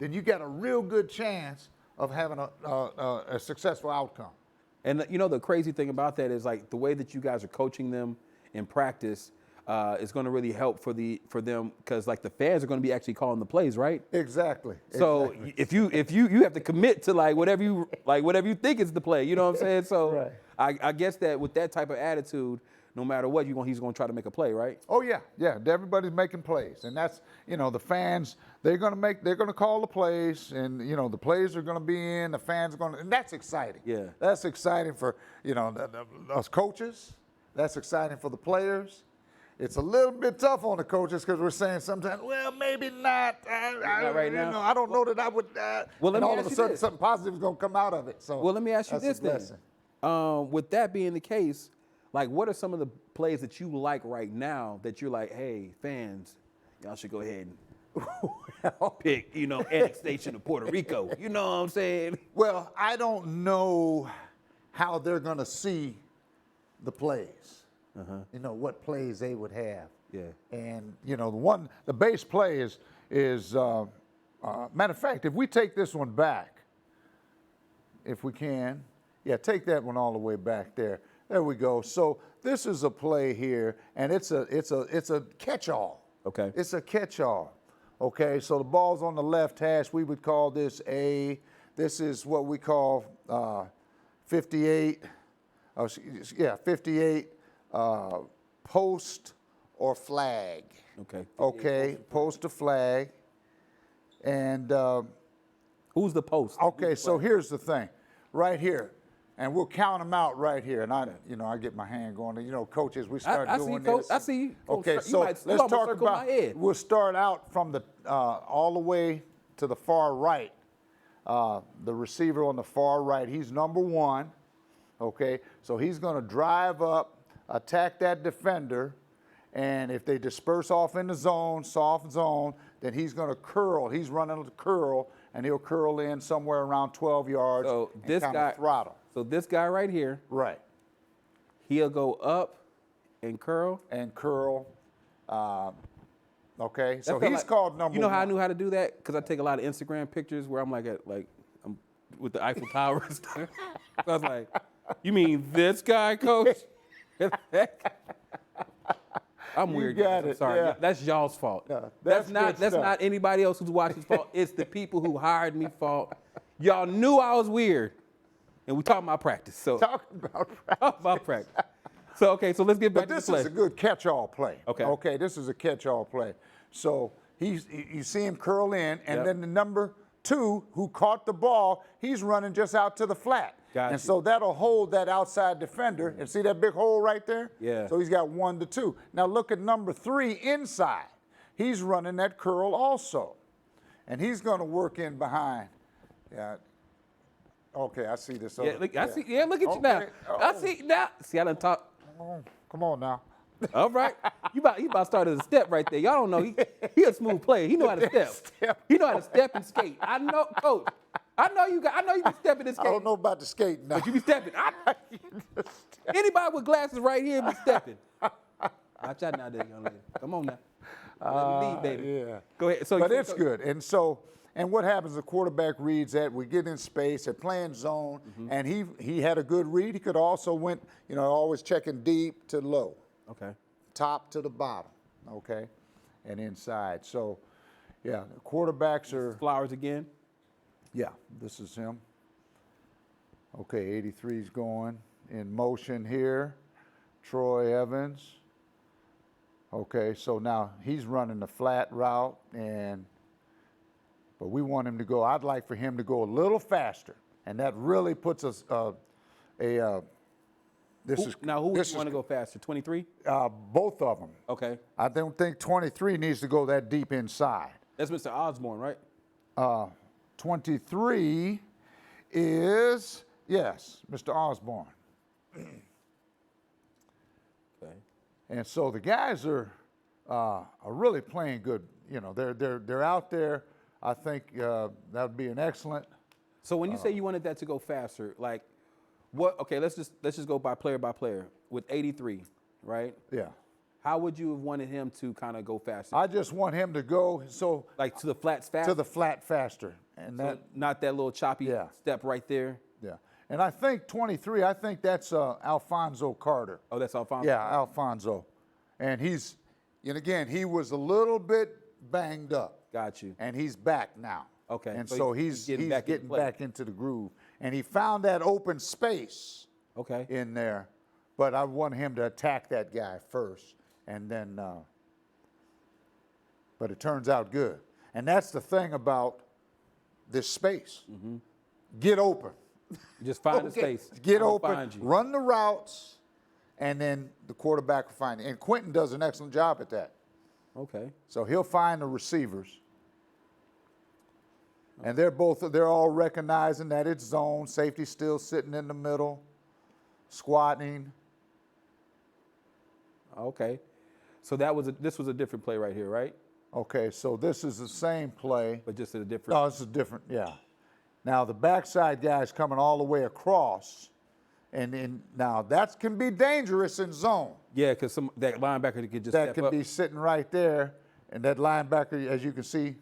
then you got a real good chance of having a successful outcome. And the crazy thing about that is like the way that you guys are coaching them in practice is going to really help for them because like the fans are going to be actually calling the plays, right? Exactly. So exactly. if you have to commit to like whatever you think is the play, you know what I'm saying? So Right. I guess that with that type of attitude, no matter what, he's going to try to make a play, right? Oh yeah. Everybody's making plays, and that's the fans. They're going to call the plays, and the plays are going to be in. The fans are going to, and that's exciting. Yeah. That's exciting for us coaches. That's exciting for the players. It's a little bit tough on the coaches because we're saying sometimes, well, maybe not. Not right now. I don't know that I would. Well, let and me all ask of a you sudden, this. something positive is going to come out of it. So. Well, let me ask you that's this a then. blessing. With that being the case, like what are some of the plays that you like right now that you're like, hey, fans, y'all should go ahead and pick, annexation of Puerto Rico. You know what I'm saying? Well, I don't know how they're going to see the plays. What plays they would have. Yeah. And the base play is matter of fact, if we take this one back, if we can, take that one all the way back there. There we go. So this is a play here, and it's a catch-all. Okay. It's a catch-all. Okay. So the ball's on the left hash. We would call this A. This is what we call 58. 58 post or flag. Okay. Okay. Post or flag. And Who's the post? okay, so here's the thing, right here, and we'll count them out right here. And I get my hand going. Coaches, we start I doing see, Coach. this. I see you. Okay, You so might- you let's almost talk circled about. my head. We'll start out from the all the way to the far right. The receiver on the far right, he's number 1. Okay, so he's going to drive up, attack that defender. And if they disperse off in the zone, soft zone, then he's going to curl. He's running to curl, and he'll curl in somewhere around 12 yards So and this kind guy, of throttle. So this guy right here, Right. he'll go up and curl. And curl. Okay, so That felt he's like- called number You know how I 1. knew how to do that? Because I take a lot of Instagram pictures where I'm I'm with the Eiffel Tower and stuff. So I was like, you mean this guy, Coach? I'm weird. got guys. I'm it, sorry. yeah. That's y'all's fault. Yeah, that's that's good stuff. not anybody else who's watching's fault. It's the people who hired me fault. Y'all knew I was weird, and we talking about practice. So Talking about practice. talk about practice. So so let's get back But to the this play. is a good catch-all play. Okay. Okay, this is a catch-all play. So you see him curl in, and Yep. then the number 2 who caught the ball, he's running just out to the flat. Got and you. so that'll hold that outside defender. And see that big hole right there? Yeah. So he's got 1 to 2. Now look at number 3 inside. He's running that curl also. And he's going to work in behind. Yeah. Okay, I see this. Yeah, other- look, I see. Yeah, look at you now. Okay. I see now. See, I done talk. Come on now. All right, you about to start at a step right there. Y'all don't know he a smooth player. He know how to step. He know how to step and skate. I know, Coach. I know you be stepping and I skating. don't know about the skating now. But you be stepping. Anybody with glasses right here be stepping. Watch out now, there, young lady. Come on now. Let me lead, baby. Yeah. Go ahead. So, But it's good. And what happens, the quarterback reads that, we get in space, they're playing zone, and he had a good read. He could also went, always checking deep to low, Okay. top to the bottom, okay, and inside. So, yeah, the quarterbacks are, Flowers again. yeah, this is him. Okay, 83's going in motion here. Troy Evans. Okay, so now he's running the flat route, but we want him to go. I'd like for him to go a little faster, and that really puts us this is Now, who this you want to go faster? 23? both of them. Okay. I don't think 23 needs to go that deep inside. That's Mr. Osborne, right? 23 is, yes, Mr. Osborne. Okay. And so the guys are really playing good. They're out there. I think that would be an excellent. So when you say you wanted that to go faster, like what? Okay, let's just go by player with 83, right? Yeah. How would you have wanted him to kind of go faster? I just want him to go Like to the flats fast? to the flat faster, and So that not that little choppy Yeah. step right there. yeah. And I think 23. I think that's Alfonso Carter. Oh, that's Alfonso. Yeah, Alfonso, and again he was a little bit banged up. Got you. And he's back now. Okay, And so so he's he's getting back into play. back into the groove, and he found that open space Okay. in there. But I want him to attack that guy first, and then. But it turns out good, and that's the thing about this space. Get open. Just find the Okay, space. Get I'ma open. find you. Run the routes, and then the quarterback will find it. And Quentin does an excellent job at that. Okay. So he'll find the receivers. And they're all recognizing that it's zone. Safety still sitting in the middle, squatting. Okay. So this was a different play right here, right? Okay, so this is the same play. But just at a different. No, this is different, yeah. Now the backside guy is coming all the way across, and now that can be dangerous in zone. Yeah, because that linebacker could just That step could up. be sitting right there, and that linebacker, as you can see,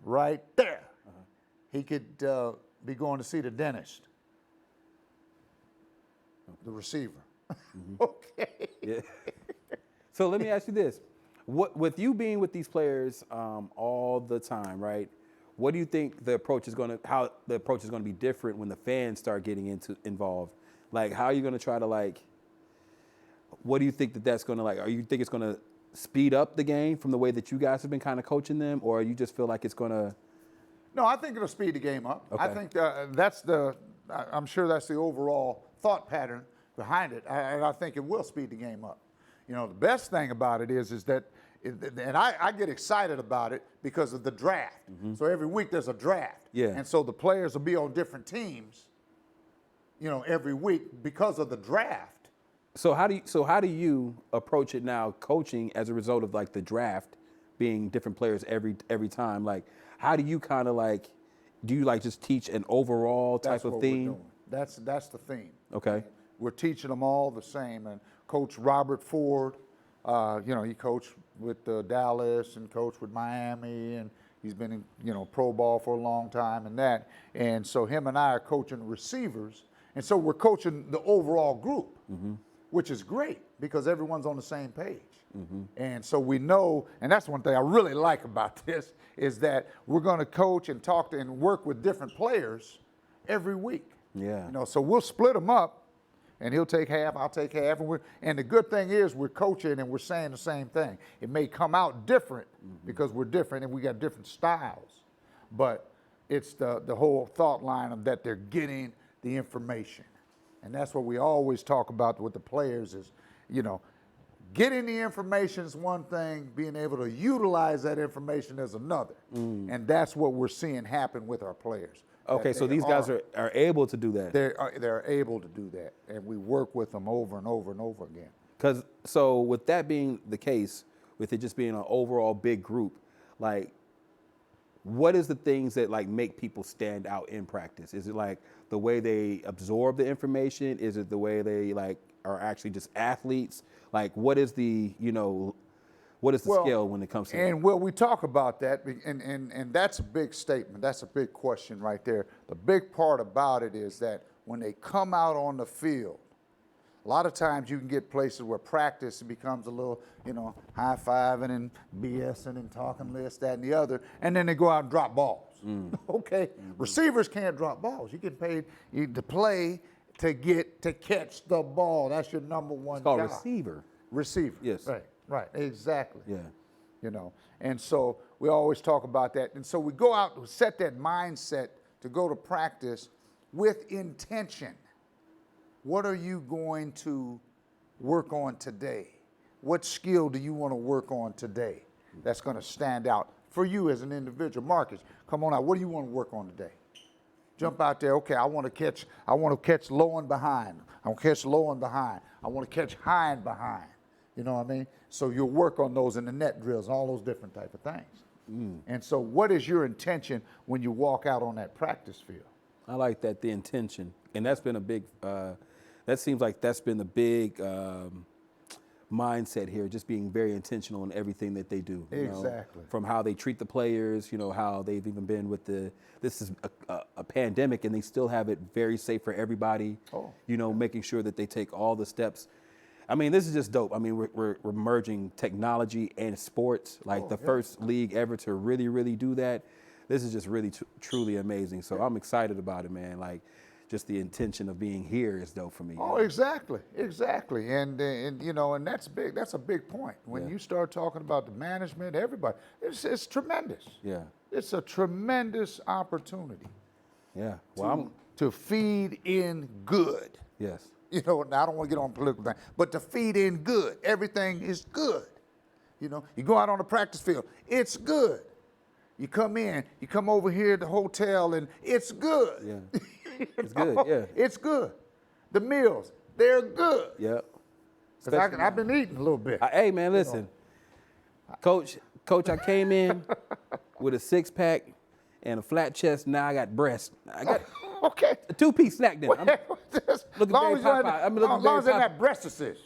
right there, he could be going to see the dentist, the receiver. Okay. Yeah. So let me ask you this: with you being with these players all the time, right? What do you think how the approach is going to be different when the fans start getting involved? Like, how are you going to try to what do you think that's going to Are you think it's going to speed up the game from the way that you guys have been kind of coaching them, or you just feel like it's going to? No, I think it'll speed the game up. Okay. I think I'm sure that's the overall thought pattern behind it, and I think it will speed the game up. You know, the best thing about it is that, and I get excited about it because of the draft. So every week there's a draft. Yeah. And so the players will be on different teams, you know, every week because of the draft. So how do you approach it now, coaching as a result of the draft being different players every time? Like, how do you kind of do you just teach an overall type That's of what theme? we're doing. That's the theme. Okay. We're teaching them all the same. And Coach Robert Ford, you know, he coached with Dallas and coached with Miami, and he's been in, you know, pro ball for a long time and that. And so him and I are coaching receivers. And so we're coaching the overall group, which is great because everyone's on the same page. And so we know, and that's one thing I really like about this, is that we're going to coach and talk to and work with different players every week. Yeah. You know, so we'll split them up, and he'll take half, I'll take half, and the good thing is we're coaching and we're saying the same thing. It may come out different because we're different and we got different styles, but it's the whole thought line of that they're getting the information. And that's what we always talk about with the players is, you know, getting the information is one thing, being able to utilize that information is another. And that's what we're seeing happen with our players. Okay, so these guys are able to do that. They're able to do that, and we work with them over and over and over again. So with that being the case, with it just being an overall big group, what is the things that make people stand out in practice? Is it the way they absorb the information? Is it the way they are actually just athletes? What is the scale when it comes to and well, we talk about that, and that's a big statement. That's a big question right there. The big part about it is that when they come out on the field, a lot of times you can get places where practice becomes a little, you know, high-fiving and BSing and talking this, that, and the other, and then they go out and drop balls. Okay? Receivers can't drop balls. You get paid to play to catch the ball. That's your number one it's called job. Receiver. Yes. Right, exactly. Yeah. You know, and so we always talk about that. And so we go out and set that mindset to go to practice with intention. What are you going to work on today? What skill do you want to work on today that's going to stand out for you as an individual? Marcus, come on out. What do you want to work on today? Jump out there. Okay, I want to catch low and behind. I want to catch low and behind. I want to catch high and behind. You know what I mean? So you'll work on those in the net drills, all those different type of things. And so what is your intention when you walk out on that practice field? I like that, the intention. And that's been a big, that seems like that's been the big mindset here, just being very intentional in everything that they do. You know, Exactly. from how they treat the players, you know, how they've even been with this is a pandemic and they still have it very safe for everybody. You know, making sure that they take all the steps. I mean, this is just dope. I mean, we're merging technology and sports, the first league ever to really, really do that. This is just really truly amazing. So I'm excited about it, man. Just the intention of being here is dope for me. Oh, exactly. And you know, and that's big. That's a big point. When you start talking about the management, everybody, it's tremendous. Yeah. It's a tremendous opportunity. Yeah. Well, to feed in good. Yes. You know, now I don't want to get on political thing, but to feed in good. Everything is good. You know, you go out on the practice field, it's good. You come in, you come over here at the hotel, and it's good. Yeah. It's good, yeah. It's good. The meals, they're good. Yep. Because I've been eating a little bit. Hey, man, listen. Coach, Coach, I came in with a 6-pack and a flat chest. Now I got breasts. I got Okay. a 2-piece snack dinner. I'm looking very Popeye. I'm looking very as they're Popeye. not breastises.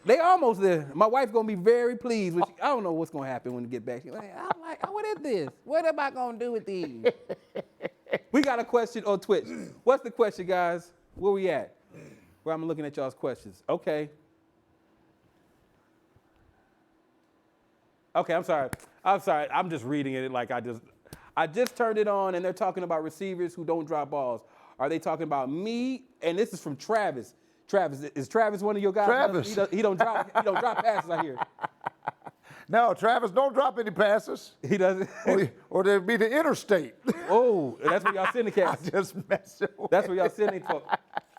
They almost there. My wife's gonna be very pleased. With I don't know what's gonna happen when we get back. She's like, I'm like, what is this? What am I gonna do with these? We got a question on Twitch. What's the question, guys? Where we at? Where I'm looking at y'all's questions. Okay. Okay, I'm sorry. I'm just reading it like I just turned it on and they're talking about receivers who don't drop balls. Are they talking about me? And this is from Travis. Travis, is Travis one of your guys? Travis. He don't drop passes, I hear. No, Travis, don't drop any passes. He doesn't. Or there'd be the interstate. Oh, that's where y'all sending cats. Just messing with That's where y'all sending folks.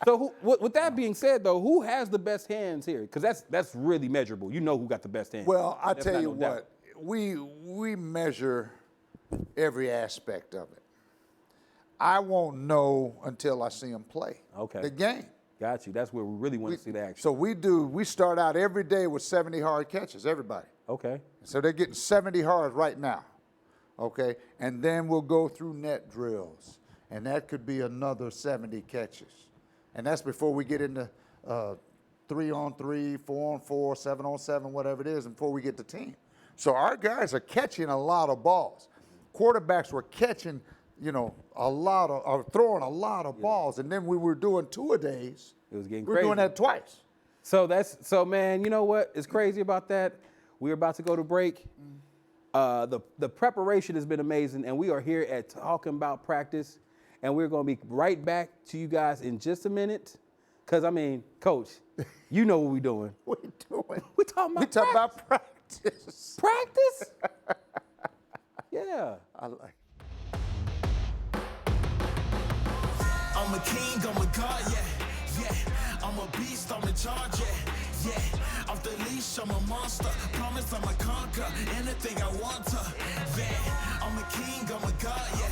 So with that being said, though, who has the best hands here? Because that's really measurable. You know who got the best hands. Well, I That's tell not you no doubt. what, we measure every aspect of it. I won't know until I see them play Okay. the game. Got you. That's where we really want to see the action. So we start out every day with 70 hard catches, everybody. Okay. So they're getting 70 hard right now, okay? And then we'll go through net drills, and that could be another 70 catches. And that's before we get into 3-on-3, 4-on-4, 7-on-7, whatever it is, and before we get to team. So our guys are catching a lot of balls. Quarterbacks were catching, throwing a lot of balls. And then we were doing two-a-days. It was getting We're crazy. doing that twice. So man, you know what is crazy about that? We're about to go to break. The preparation has been amazing, and we are here at Talkin Bout Practice, and we're going to be right back to you guys in just a minute. Because, Coach, you know what we're doing. What are you doing? We're talking about We talk about practice. practice? Yeah. I like. I'm a king, I'm a god, yeah. I'm a beast, I'm in charge, yeah. Off the leash, I'm a monster. Promise I'ma conquer anything I want to. Yeah, I'm a king, I'm a god, yeah.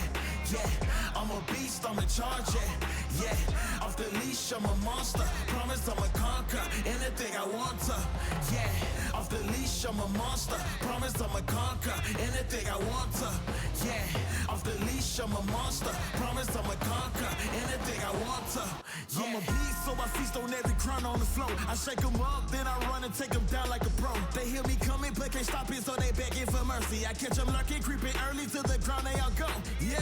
I'm a beast, I'm in charge, yeah. Off the leash, I'm a monster. Promise I'ma conquer anything I want to. Yeah, off the leash, I'm a monster. Promise I'ma conquer anything I want to. Yeah, off the leash, I'm a monster. Promise I'ma conquer anything I want to. Yeah. I'm a beast, so I feast on every crown on the floor. I shake them up, then I run and take them down like a pro. They hear me coming, but can't stop it, so they begging for mercy. I catch them lurking, creeping early to the ground, they all go. Yeah.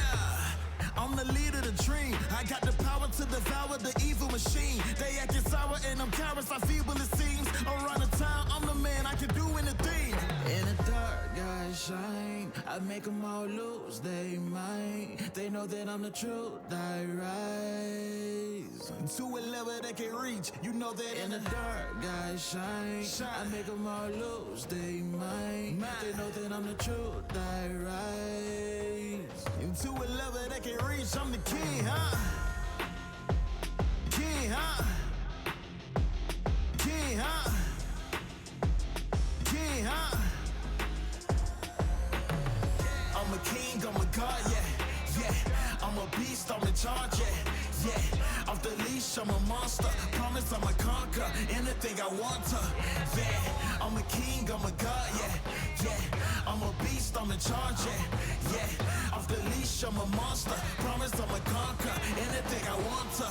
I'm the leader of the dream. I got the power to devour the evil machine. They acting sour and I'm cowards, I feeble it seems. Around the town, I'm the man, I can do anything. In the dark, I shine. I make them all lose, they might. They know that I'm the truth, I rise. To a level they can reach, you know that in the dark, I shine. I make them all lose, they might. They know that I'm the truth, I rise. Into a level they can reach, I'm the king, huh? King, huh? King, huh? King, huh? I'm a king, I'm a god, yeah. I'm a beast, I'm in charge, yeah. Off the leash, I'm a monster. Promise I'ma conquer anything I want to. Yeah, I'm a king, I'm a god, yeah. I'm a beast, I'm in charge, yeah. Off the leash, I'm a monster. Promise I'ma conquer anything I want to.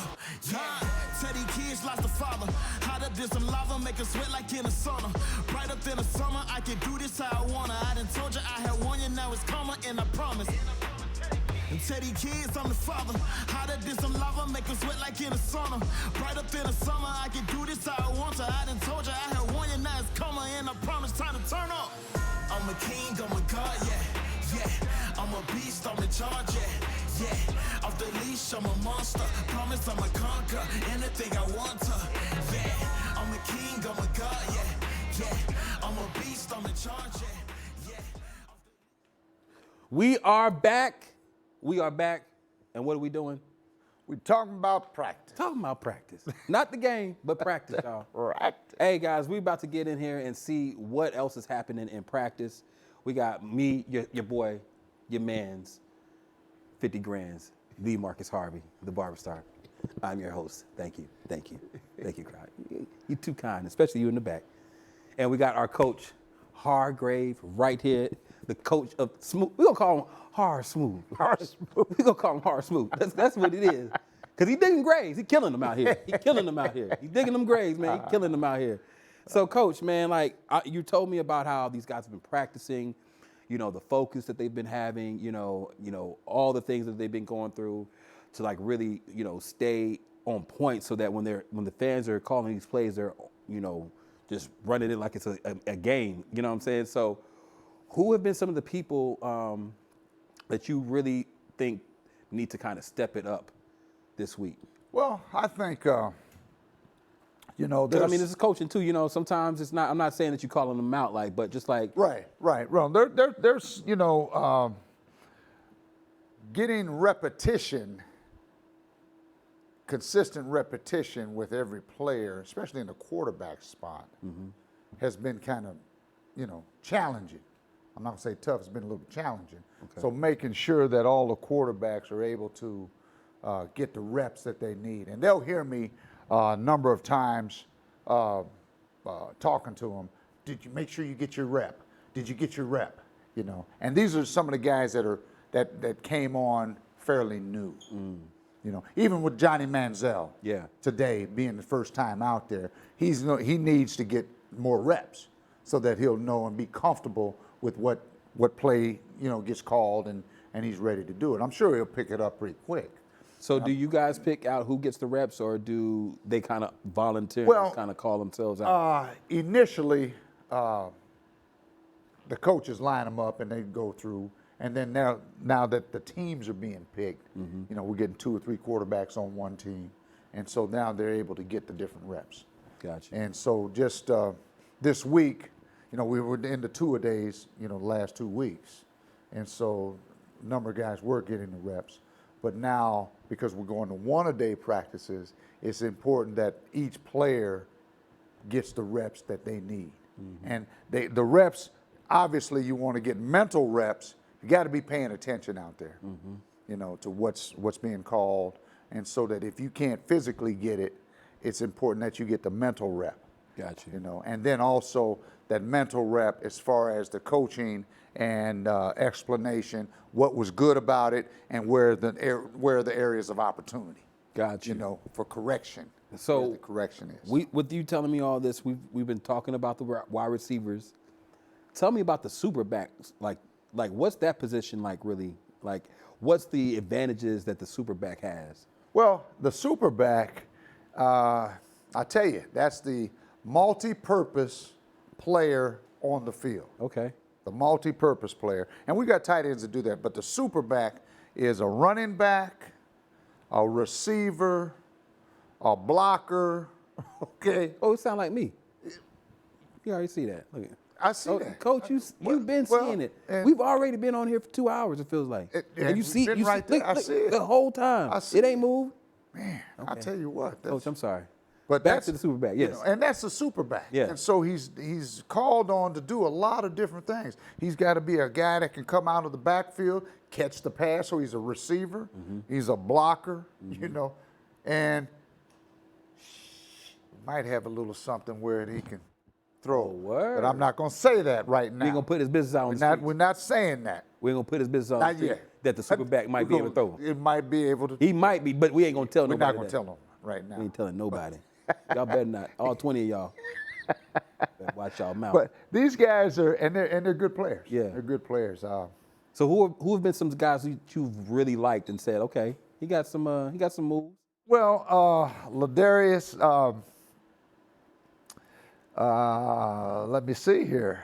Yeah, Teddy kids lost a father. Hotter than some lava, make her sweat like in a sauna. Right up in the summer, I can do this how I wanna. I done told you I had one, you now it's karma, and I promise. And Teddy kids, I'm the father. Hotter than some lava, make them sweat like in a sauna. Right up in the summer, I can do this how I want to. I done told you I had one, you now it's karma, and I promise time to turn up. I'm a king, I'm a god, yeah. I'm a beast, I'm in charge, yeah. Off the leash, I'm a monster. Promise I'ma conquer anything I want to. Yeah, I'm a king, I'm a god, yeah. I'm a beast, I'm in charge, yeah. We are back. We are back. And what are we doing? We're talking about practice. Talking about practice. Not the game, but practice, y'all. Practice. Hey, guys, we about to get in here and see what else is happening in practice. We got me, your boy, your man's, 50 grands, Lamarcus Harvey, the barber star. I'm your host. Thank you. Thank you. Thank you, crowd. You're too kind, especially you in the back. And we got our coach, Hargrave, right here. the coach of smooth. We're gonna call him Hard Smooth. Hard Smooth. We're gonna call him Hard Smooth. That's what it is. Cause he digging graves. He killing them out here. He killing them out here. He digging them graves, man. He killing them out here. So, Coach, man, like you told me about how these guys have been practicing, you know, the focus that they've been having, you know, all the things that they've been going through to like really, you know, stay on point so that when the fans are calling these plays, they're, you know, just running it like it's a game. You know what I'm saying? So, who have been some of the people that you really think need to kind of step it up this week? Well, I think, you know, I mean, this is coaching too. You know, sometimes it's not. I'm not saying that you're calling them out, like, but just like right. Well, there's you know, getting repetition, consistent repetition with every player, especially in the quarterback spot, has been kind of, you know, challenging. I'm not gonna say tough. It's been a little challenging. Okay. So making sure that all the quarterbacks are able to get the reps that they need, and they'll hear me a number of times talking to them. Did you make sure you get your rep? Did you get your rep? You know, and these are some of the guys that came on fairly new. You know, even with Johnny Manziel, today being the first time out there, he needs to get more reps so that he'll know and be comfortable with what play, you know, gets called and he's ready to do it. I'm sure he'll pick it up pretty quick. So do you guys pick out who gets the reps, or do they kind of volunteer, kind of call themselves out? Initially, the coaches line them up and they go through. And then now that the teams are being picked, you know, we're getting 2 or 3 quarterbacks on one team. And so now they're able to get the different reps. Gotcha. And so just this week, you know, we were in the two-a-days, you know, the last 2 weeks. And so a number of guys were getting the reps. But now, because we're going to one-a-day practices, it's important that each player gets the reps that they need. And the reps, obviously you want to get mental reps. You got to be paying attention out there, you know, to what's being called. And so that if you can't physically get it, it's important that you get the mental rep. Gotcha. You know, and then also that mental rep as far as the coaching and explanation, what was good about it, and where are the areas of opportunity. Gotcha. You know, for correction. So where the correction is. With you telling me all this, we've been talking about the wide receivers. Tell me about the super backs. Like what's that position like really? Like, what's the advantages that the super back has? Well, the super back, I tell you, that's the multi-purpose player on the field. Okay. The multi-purpose player. And we got tight ends to do that, but the super back is a running back, a receiver, a blocker, okay? Oh, it sounds like me. You already see that. Look at it. I see that. Coach, you've been seeing it. We've already been on here for 2 hours, it feels like. And you see, right there. I see it. The whole time. I see it ain't moved. Man, I tell you what. Coach, I'm sorry. But back to the super back, yes. You know, and that's the super back. Yeah. And so he's called on to do a lot of different things. He's got to be a guy that can come out of the backfield, catch the pass, so he's a receiver. He's a blocker, you know, and might have a little something where he can throw. Word. But I'm not going to say that right now. We ain't going to put his business out on the streets. We're not saying that. We ain't going to put his business out on Not the street yet. that the super back might be able to throw. It might be able to. He might be, but we ain't going to tell We're nobody. not going to tell him right now. We ain't telling nobody. Y'all better not. All 20 of y'all. Better watch y'all mouth. But these guys are, and they're good players. Yeah. They're good players. So who have been some guys who you've really liked and said, okay, he got some moves? Well, Ladarius, let me see here.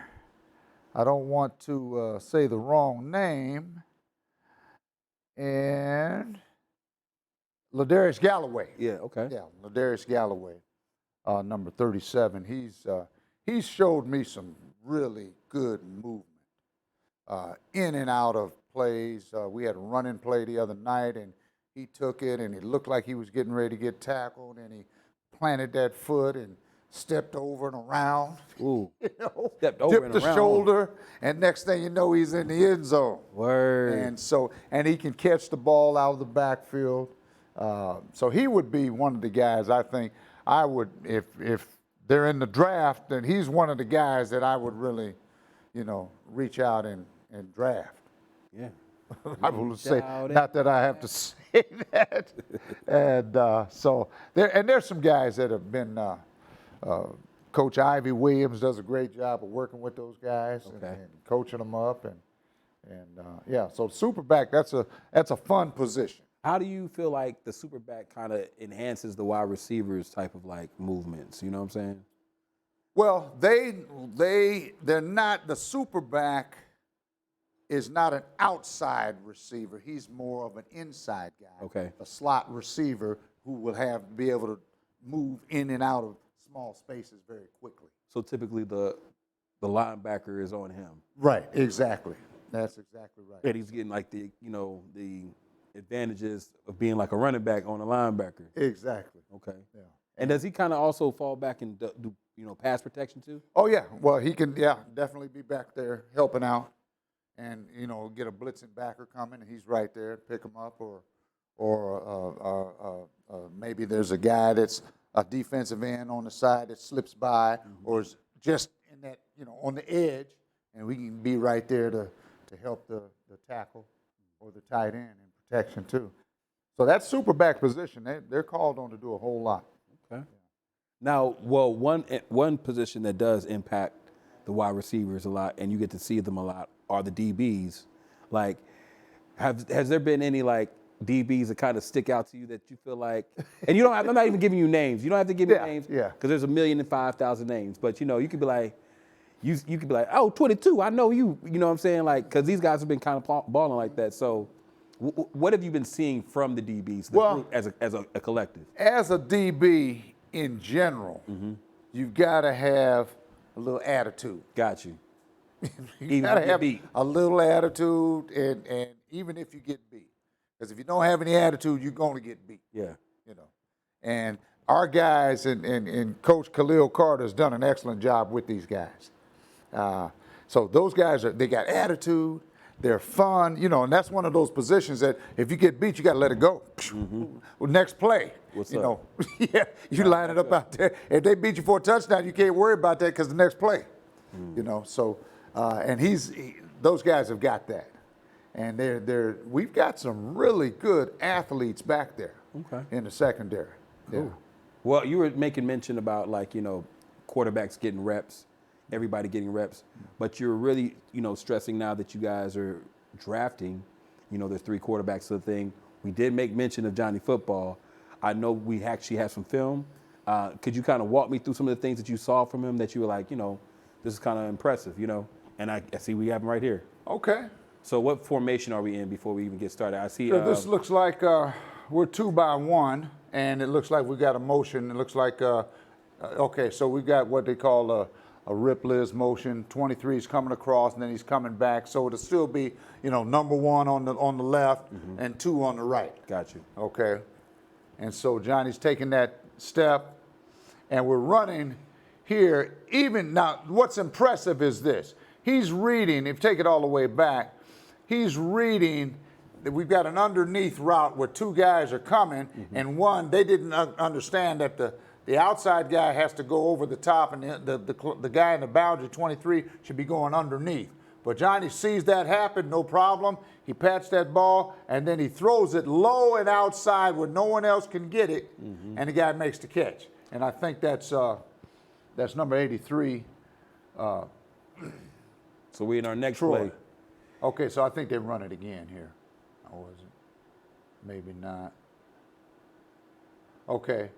I don't want to say the wrong name. And Ladarius Galloway. Yeah, okay. Yeah, Ladarius Galloway, number 37. He's showed me some really good movement in and out of plays. We had a running play the other night, and he took it, and it looked like he was getting ready to get tackled, and he planted that foot and stepped over and around. Ooh. You know, Stepped over dipped and the around. shoulder, and next thing you know, he's in the end zone. Word. And he can catch the ball out of the backfield. So he would be one of the guys I think I would, if they're in the draft, then he's one of the guys that I would really, you know, reach out and and draft. Yeah. I will say, doubt it. not that I have to say that. And so there's some guys that have been. Coach Ivy Williams does a great job of working with those guys and coaching them up, and yeah. So super back, that's a fun position. How do you feel like the super back kind of enhances the wide receivers type of like movements? You know what I'm saying? Well, they're not, the super back is not an outside receiver. He's more of an inside guy. Okay. A slot receiver who will be able to move in and out of small spaces very quickly. So typically the linebacker is on him. Right, exactly. That's exactly right. And he's getting like the advantages of being like a running back on a linebacker. Exactly. Okay. Yeah. And does he kind of also fall back and do pass protection too? Oh yeah. Well, he can definitely be back there helping out, and get a blitzing backer coming, and he's right there to pick him up, or maybe there's a guy that's a defensive end on the side that slips by, or is just in that on the edge, and we can be right there to help the tackle or the tight end in protection too. So that super back position, they're called on to do a whole lot. Okay. Now, well, one position that does impact the wide receivers a lot, and you get to see them a lot, are the DBs. Like, has there been any like DBs that kind of stick out to you that you feel like, and you don't have, I'm not even giving you names. You don't have to give me names. Yeah. Because there's 1,005,000 names. But you could be like, you could be like, oh, 22, I know you. You know what I'm saying? Like, because these guys have been kind of balling like that. So, what have you been seeing from the DBs group as a collective? As a DB in general, you've got to have a little attitude. Got you. You got to have a little attitude, and even if you get beat. Because if you don't have any attitude, you're going to get beat. Yeah. And our guys and Coach Khalil Carter has done an excellent job with these guys. So those guys they got attitude, they're fun, and that's one of those positions that if you get beat, you got to let it go. Well, next play. What's up? Yeah, you line it up out there. If they beat you for a touchdown, you can't worry about that because the next play. So and those guys have got that. And we've got some really good athletes back there in the secondary. Cool. Yeah. Well, you were making mention about quarterbacks getting reps, everybody getting reps, but you're really stressing now that you guys are drafting. There's 3 quarterbacks to the thing. We did make mention of Johnny Football. I know we actually have some film. Could you kind of walk me through some of the things that you saw from him that you were like, this is kind of impressive, And I see we have him right here. Okay. So what formation are we in before we even get started? I see. This looks like we're 2 by 1, and it looks like we got a motion. It looks like, okay, so we got what they call a rip Liz motion. 23 is coming across, and then he's coming back. So it'll still be, number 1 on the left and 2 on the right. Got you. Okay. And so Johnny's taking that step, and we're running here. Even now, what's impressive is this. He's reading, if you take it all the way back, he's reading that we've got an underneath route where 2 guys are coming, and one, they didn't understand that the outside guy has to go over the top, and the guy in the boundary, 23, should be going underneath. But Johnny sees that happen, no problem. He pats that ball, and then he throws it low and outside where no one else can get it, and the guy makes the catch. And I think that's number 83. So we're in our next Troy. play. Okay, so I think they run it again here. Or is it? Maybe not. Okay.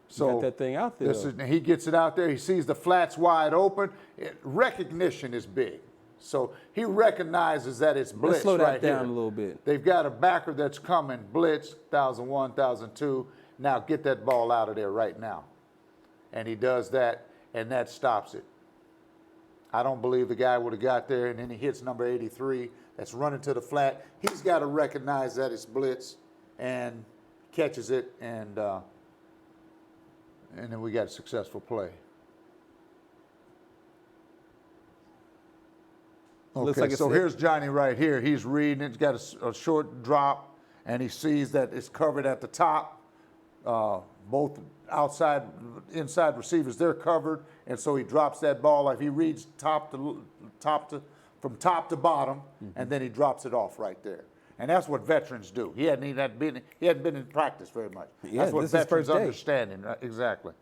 So got that thing out there. He gets it out there. He sees the flats wide open. Recognition is big. So he recognizes that it's blitz. Let's slow that right down here. a little bit. They've got a backer that's coming, blitz, 1,001, 1,002. Now get that ball out of there right now. And he does that, and that stops it. I don't believe the guy would have got there, and then he hits number 83 that's running to the flat. He's got to recognize that it's blitz and catches it, and then we got a successful play. Looks Okay, like so here's Johnny right here. He's reading it. He's got a short drop, and he sees that it's covered at the top. Both inside receivers, they're covered, and so he drops that ball. If he reads top to from top to bottom, and then he drops it off right there. And that's what veterans do. He hadn't been in practice very much. Yeah, That's what this is his veterans first day. understanding, right? Exactly.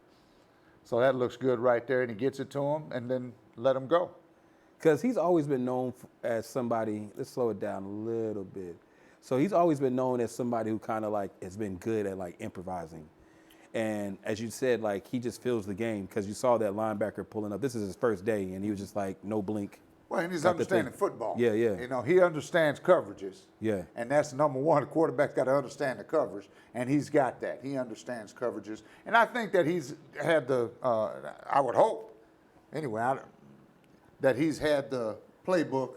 So that looks good right there, and he gets it to him, and then let him go. Because he's always been known as somebody, let's slow it down a little bit. So he's always been known as somebody who kind of like has been good at like improvising. And as you said, like he just feels the game because you saw that linebacker pulling up. This is his first day, and he was just like, no blink. Well, and he's Got the understanding thing. football. Yeah, yeah. You know, he understands coverages. Yeah. And that's number one. The quarterback's got to understand the coverage, and he's got that. He understands coverages. And I think that he's had the, I would hope, anyway, that he's had the playbook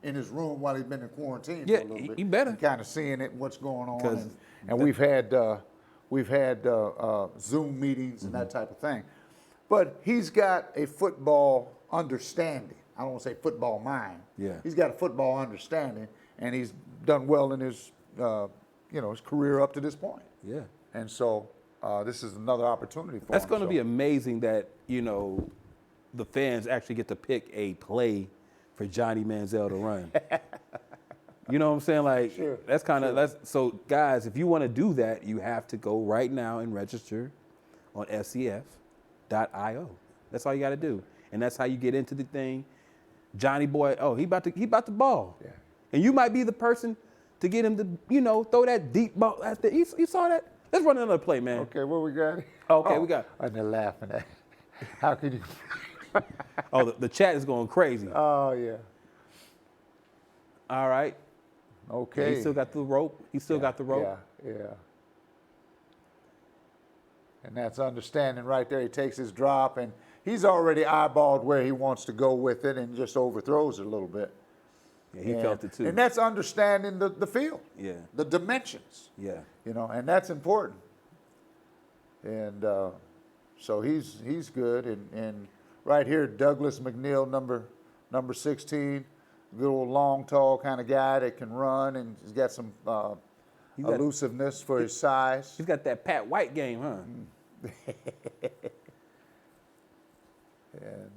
in his room while he's been in quarantine Yeah, for a little bit. he better. And kind of seeing it, what's going on. 'Cause And we've had Zoom meetings and that type of thing. But he's got a football understanding. I don't want to say football mind. Yeah. He's got a football understanding, and he's done well in his, his career up to this point. Yeah. And so this is another opportunity for That's him. going to So- be amazing that, the fans actually get to pick a play for Johnny Manziel to run. You know what I'm saying? Like, Sure, that's kind of, so guys, if you want to do that, you have to go right now and register on scf.io. That's all you got to do. And that's how you get into the thing. Johnny boy, he about to ball. Yeah. And you might be the person to get him to, throw that deep ball. You saw that? Let's run another play, man. Okay, what we got? Okay, we got. And they're laughing at. How could you? Oh, the chat is going crazy. Oh yeah. All right. Okay. He still got the rope. He still got the rope. Yeah. And that's understanding right there. He takes his drop, and he's already eyeballed where he wants to go with it, and just overthrows it a little bit. Yeah, he felt it too. And that's understanding the field. Yeah. The dimensions. Yeah. And that's important. And so he's good. And right here, Douglas McNeil, number 16, good old long, tall kind of guy that can run, and he's got some elusiveness for his size. He's got that Pat White game, huh? And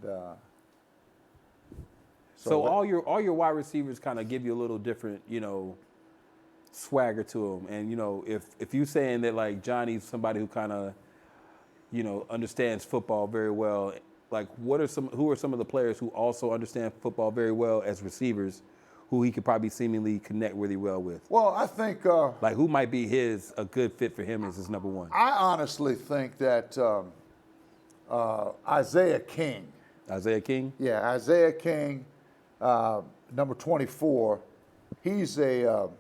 So all your wide receivers kind of give you a little different, swagger to them. And if you saying that like Johnny's somebody who kind of, understands football very well, like who are some of the players who also understand football very well as receivers, who he could probably seemingly connect really well with? well, I think Like who might be a good fit for him as his number one? I honestly think that Isaiah King. Isaiah King? Yeah, Isaiah King, number 24. He's an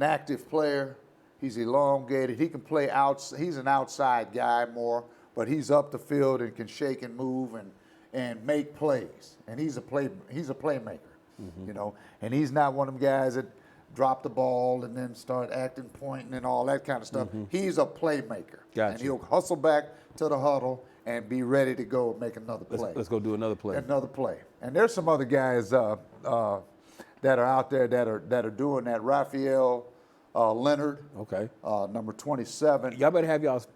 active player. He's elongated. He can play out. He's an outside guy more, but he's up the field and can shake and move and make plays. And he's a playmaker, And he's not one of them guys that drop the ball and then start acting, pointing, and all that kind of stuff. He's a playmaker. Gotcha. And he'll hustle back to the huddle and be ready to go and make another play. Let's go do another play. Another play. And there's some other guys that are out there that are doing that. Raphael Leonard, Okay. number 27. Y'all better have y'all's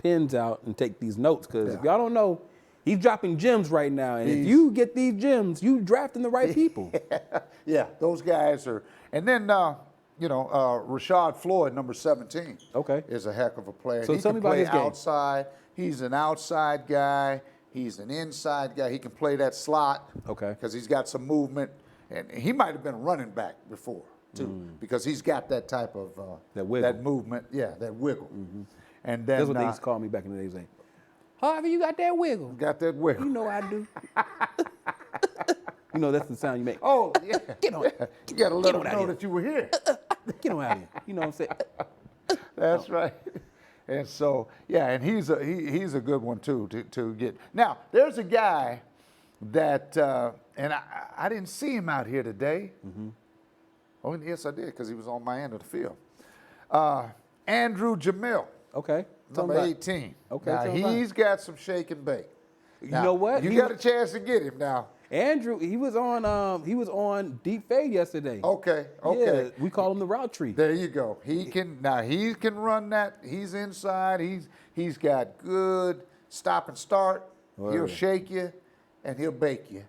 pens out and take these notes, because if y'all don't know, he's dropping gems right now. And if you get these gems, you drafting the right people. Yeah, those guys are. And then, Rashad Floyd, number 17, Okay. is a heck of a player. So he tell can me about play his game. outside. He's an outside guy. He's an inside guy. He can play that slot. Okay. Because he's got some movement. And he might have been a running back before, too, because he's got that type of That wiggle. that movement. Yeah, that wiggle. And then That's what they used to call me back in the day. Saying, Harvey, you got that wiggle. got that wiggle. You know I do. That's the sound you make. Oh, yeah. Get on. You got to let on him out know here. that you were here. Get on out of here. You know what I'm saying? That's right. And so, and he's a good one too to get. Now, there's a guy that, and I didn't see him out here today. Oh, yes, I did, because he was on my end of the field. Andrew Jamil, Okay. Tell me number about- 18. Okay, Now, tell me about he's got some shake and bake. You know what? You He got a was- chance to get him now. Andrew, he was on Deep Fade yesterday. Okay. Yeah, we call him the route tree. There you go. He can run that. He's inside. He's got good stop and start. He'll shake you, and he'll bake you.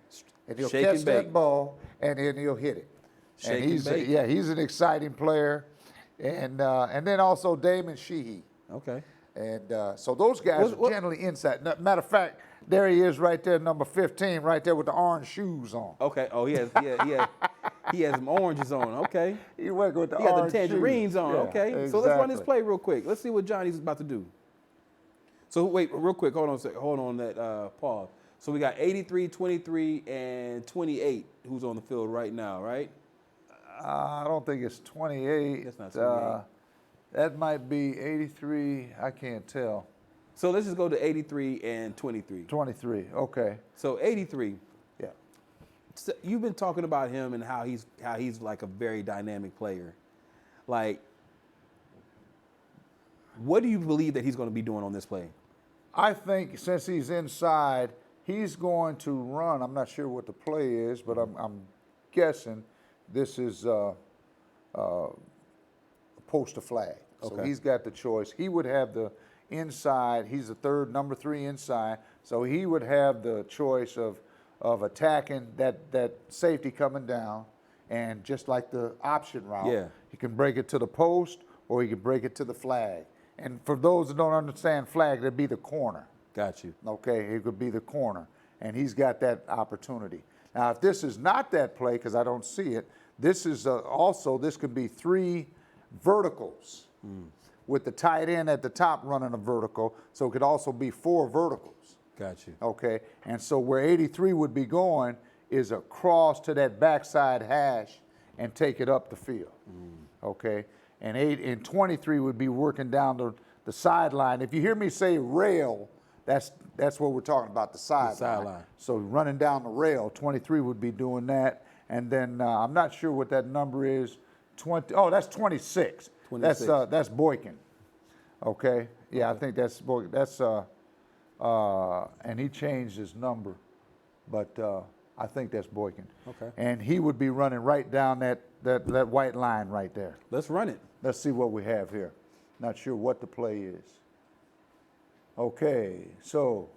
and he'll Shake catch and that bake. ball, and then he'll hit it. Shake and and bake. Yeah, he's an exciting player, and then also Damon Sheehy. Okay. And so those guys What- are generally inside. Matter of fact, there he is right there, number 15, right there with the orange shoes on. Okay. Oh, he has some oranges on. Okay. He working with the He got the orange tangerines shoes. on. Yeah, Okay. So let's run this exactly. play real quick. Let's see what Johnny's about to do. So wait, real quick. Hold on a second. Hold on that pause. So we got 83, 23, and 28 who's on the field right now, right? I don't think it's 28. That's not 28. That might be 83. I can't tell. So let's just go to 83 and 23. 23. Okay. So 83. Yeah. So you've been talking about him and how he's like a very dynamic player. Like, what do you believe that he's going to be doing on this play? I think since he's inside, he's going to run. I'm not sure what the play is, but I'm guessing this is post a flag. So Okay. he's got the choice. He would have the inside. He's the third, number 3 inside. So he would have the choice of attacking that safety coming down, and just like the option route, Yeah. he can break it to the post or he can break it to the flag. And for those that don't understand flag, that'd be the corner. Got you. Okay, it could be the corner, and he's got that opportunity. Now, if this is not that play, because I don't see it, this is also, this could be 3 verticals with the tight end at the top running a vertical, so it could also be 4 verticals. Got you. Okay, and so where 83 would be going is across to that backside hash and take it up the field. Okay, and 23 would be working down the sideline. If you hear me say rail, that's what we're talking about, the sideline. sideline. So running down the rail, 23 would be doing that, and then I'm not sure what that number is. 20. Oh, that's 26. 26. That's Boykin. Okay, yeah, I think that's Boykin. That's and he changed his number, but I think that's Boykin. Okay. And he would be running right down that white line right there. Let's run it. Let's see what we have here. Not sure what the play is. Okay, so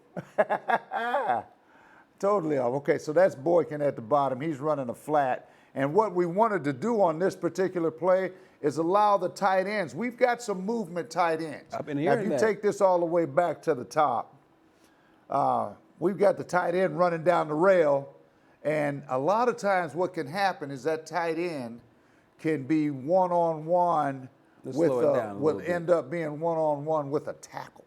totally off. Okay, so that's Boykin at the bottom. He's running a flat. And what we wanted to do on this particular play is allow the tight ends. We've got some movement tight ends. I've been Now, hearing if you that. take this all the way back to the top, we've got the tight end running down the rail. And a lot of times what can happen is that tight end can be one-on-one Let's with slow it down a will little bit. end up being one-on-one with a tackle,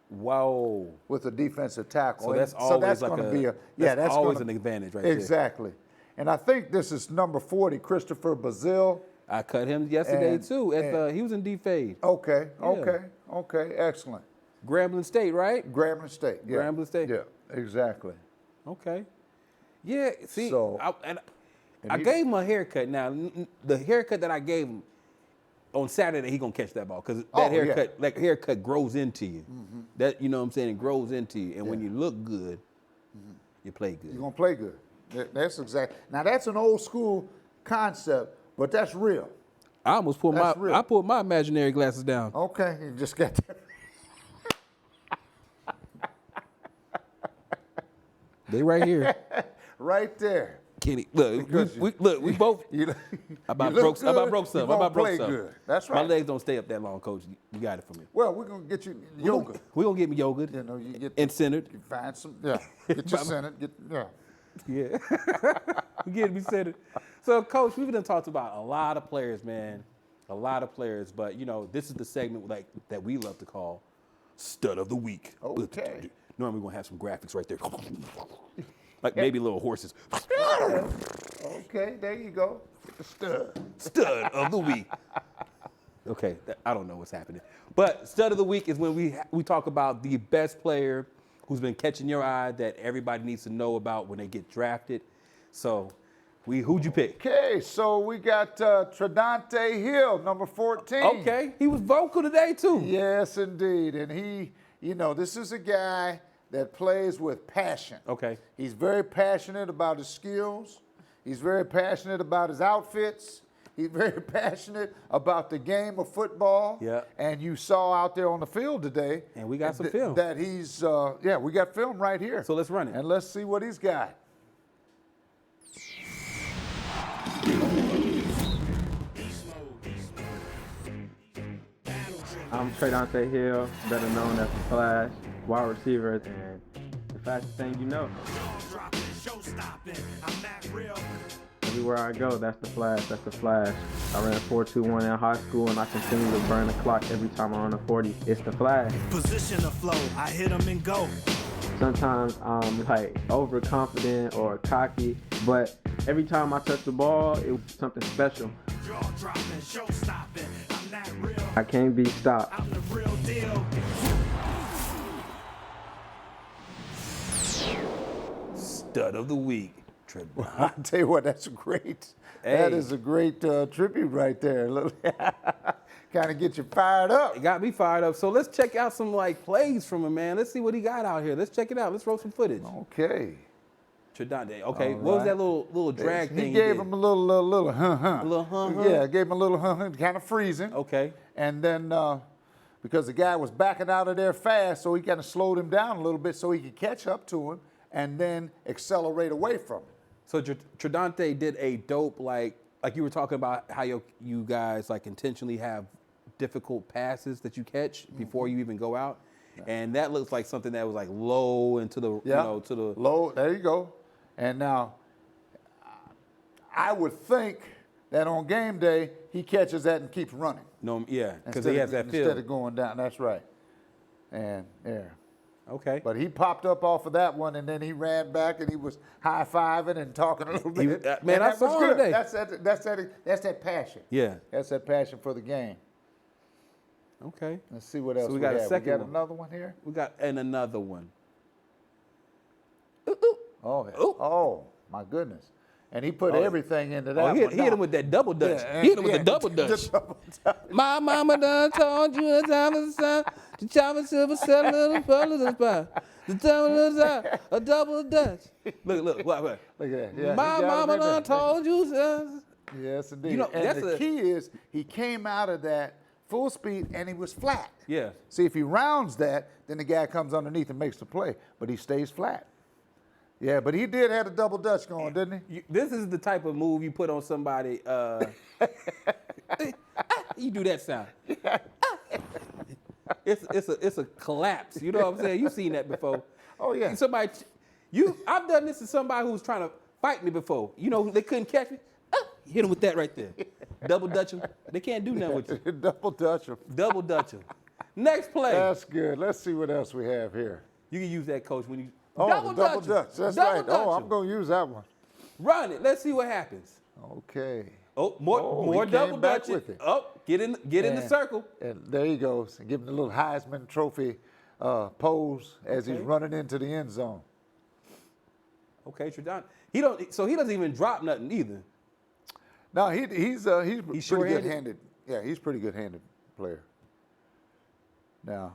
Whoa. with a defensive tackle. So And that's always that's like gonna a be that's always gonna- an advantage right there. Exactly. And I think this is number 40, Christopher Bazile. I cut him yesterday And- too. He was in D fade. Okay, Yeah. okay, excellent. Grambling State, right? Grambling State, yeah. Grambling State. Yeah, exactly. Okay. Yeah. See, So- I gave him a haircut. Now, the haircut that I gave him on Saturday, he gonna catch that ball because Oh, that yeah. haircut grows into you. That you know what I'm saying, it grows into you, and when Yeah. you look good, you play good. You're gonna play good. That's exactly. Now that's an old school concept, but that's real. I almost pulled That's real. I pulled my imaginary glasses down. Okay, you just got that. They right here. Right there. Kenny, look, Because we both. You, I about you look broke. I about good, broke you some. I gonna about broke play some. good. That's My right. legs don't stay up that long, Coach. You got it for me. Well, we're gonna get you yoga. We gonna get me yoga. You know, you get and centered. You find some. Yeah. Get your centered. Yeah. Yeah. Get me centered. So, Coach, we've been talked about a lot of players, man. A lot of players, but you know, this is the segment like that we love to call Stud of the Week. Okay. Normally we're gonna have some graphics right there. Like maybe little horses. Okay, there you go. The stud. Stud of the Week. Okay, I don't know what's happening. But Stud of the Week is when we talk about the best player who's been catching your eye that everybody needs to know about when they get drafted. So, who'd you pick? Okay, so we got Tradante Hill, number 14. Okay, he was vocal today too. Yes, indeed. And he, you know, this is a guy that plays with passion. Okay. He's very passionate about his skills. He's very passionate about his outfits. He's very passionate about the game of football. Yeah. And you saw out there on the field today. And we got some film. That he's, we got film right here. So let's run it. And let's see what he's got. I'm Talkin Hill, better known as the Flash, wide receiver, and the fastest thing you know. Everywhere I go, that's the Flash, that's the Flash. I ran 4.21 in high school, and I continue to burn the clock every time I run a 40. It's the Flash. Position the flow, I hit them and go. Sometimes I'm like overconfident or cocky, but every time I touch the ball, it was something special. Jaw dropping, show stopping, I'm not real. I can't be stopped. I'm the real deal. Stud of the week. I tell you what, that's great. That is a great tribute right there. Kind of get you fired up. It got me fired up. So let's check out some like plays from him, man. Let's see what he got out here. Let's check it out. Let's roll some footage. Okay. Tridante. Okay, All what was right. that little drag thing? He gave him a little A little huh. Yeah, gave him a little kind of freezing. Okay. And then because the guy was backing out of there fast, so he kind of slowed him down a little bit so he could catch up to him and then accelerate away from him. So Tridante did a dope like you were talking about how you guys like intentionally have difficult passes that you catch before you even go out, and that looks like something that was like low into the to the low. There you go. And now I would think that on game day he catches that and keeps running. No, yeah, because he has that feel instead of going down. That's right. And there. Okay. But he popped up off of that one, and then he ran back, and he was high-fiving and talking a little bit. Man, and I that saw was him good. today. That's that passion. Yeah. That's that passion for the game. Okay. Let's see what else we got have. a second We got one. another one here? We got another one. Oh, yeah. Ooh. Oh, my goodness. And he put everything into that Oh, one. he hit him with that double dutch. Yeah, He hit him with yeah, the double the dutch. double dutch. My mama done told you the time is the sun. The time is silver, seven little pearls is fine. The time is a double dutch. Look. Look at that. Yeah, My he got mama him in done there. told you. Son. Yes, indeed. You know, and that's the key is he came out of that full speed and he was flat. Yeah. See, if he rounds that, then the guy comes underneath and makes the play, but he stays flat. Yeah, but he did have a double dutch going, didn't he? This is the type of move you put on somebody. You do that sound. It's a collapse. You know what I'm saying? You've seen that before. Oh, yeah. I've done this to somebody who was trying to fight me before. You know, they couldn't catch me. Hit them with that right there. Double dutch them. They can't do nothing with you. Double dutch him. Double dutch them. Next play. That's good. Let's see what else we have here. You can use that, coach, when you Double dutch. That's double right. dutch Oh, I'm 'em. going to use that one. Run it. Let's see what happens. Okay. Oh, more he double came back dutching. with it. Oh, get in the circle. And there he goes. Give him the little Heisman Trophy pose as he's Okay. running into the end zone. Okay, Tridante. He doesn't even drop nothing either. No, he's pretty short-handed? good-handed. Yeah, he's pretty good-handed player. Now,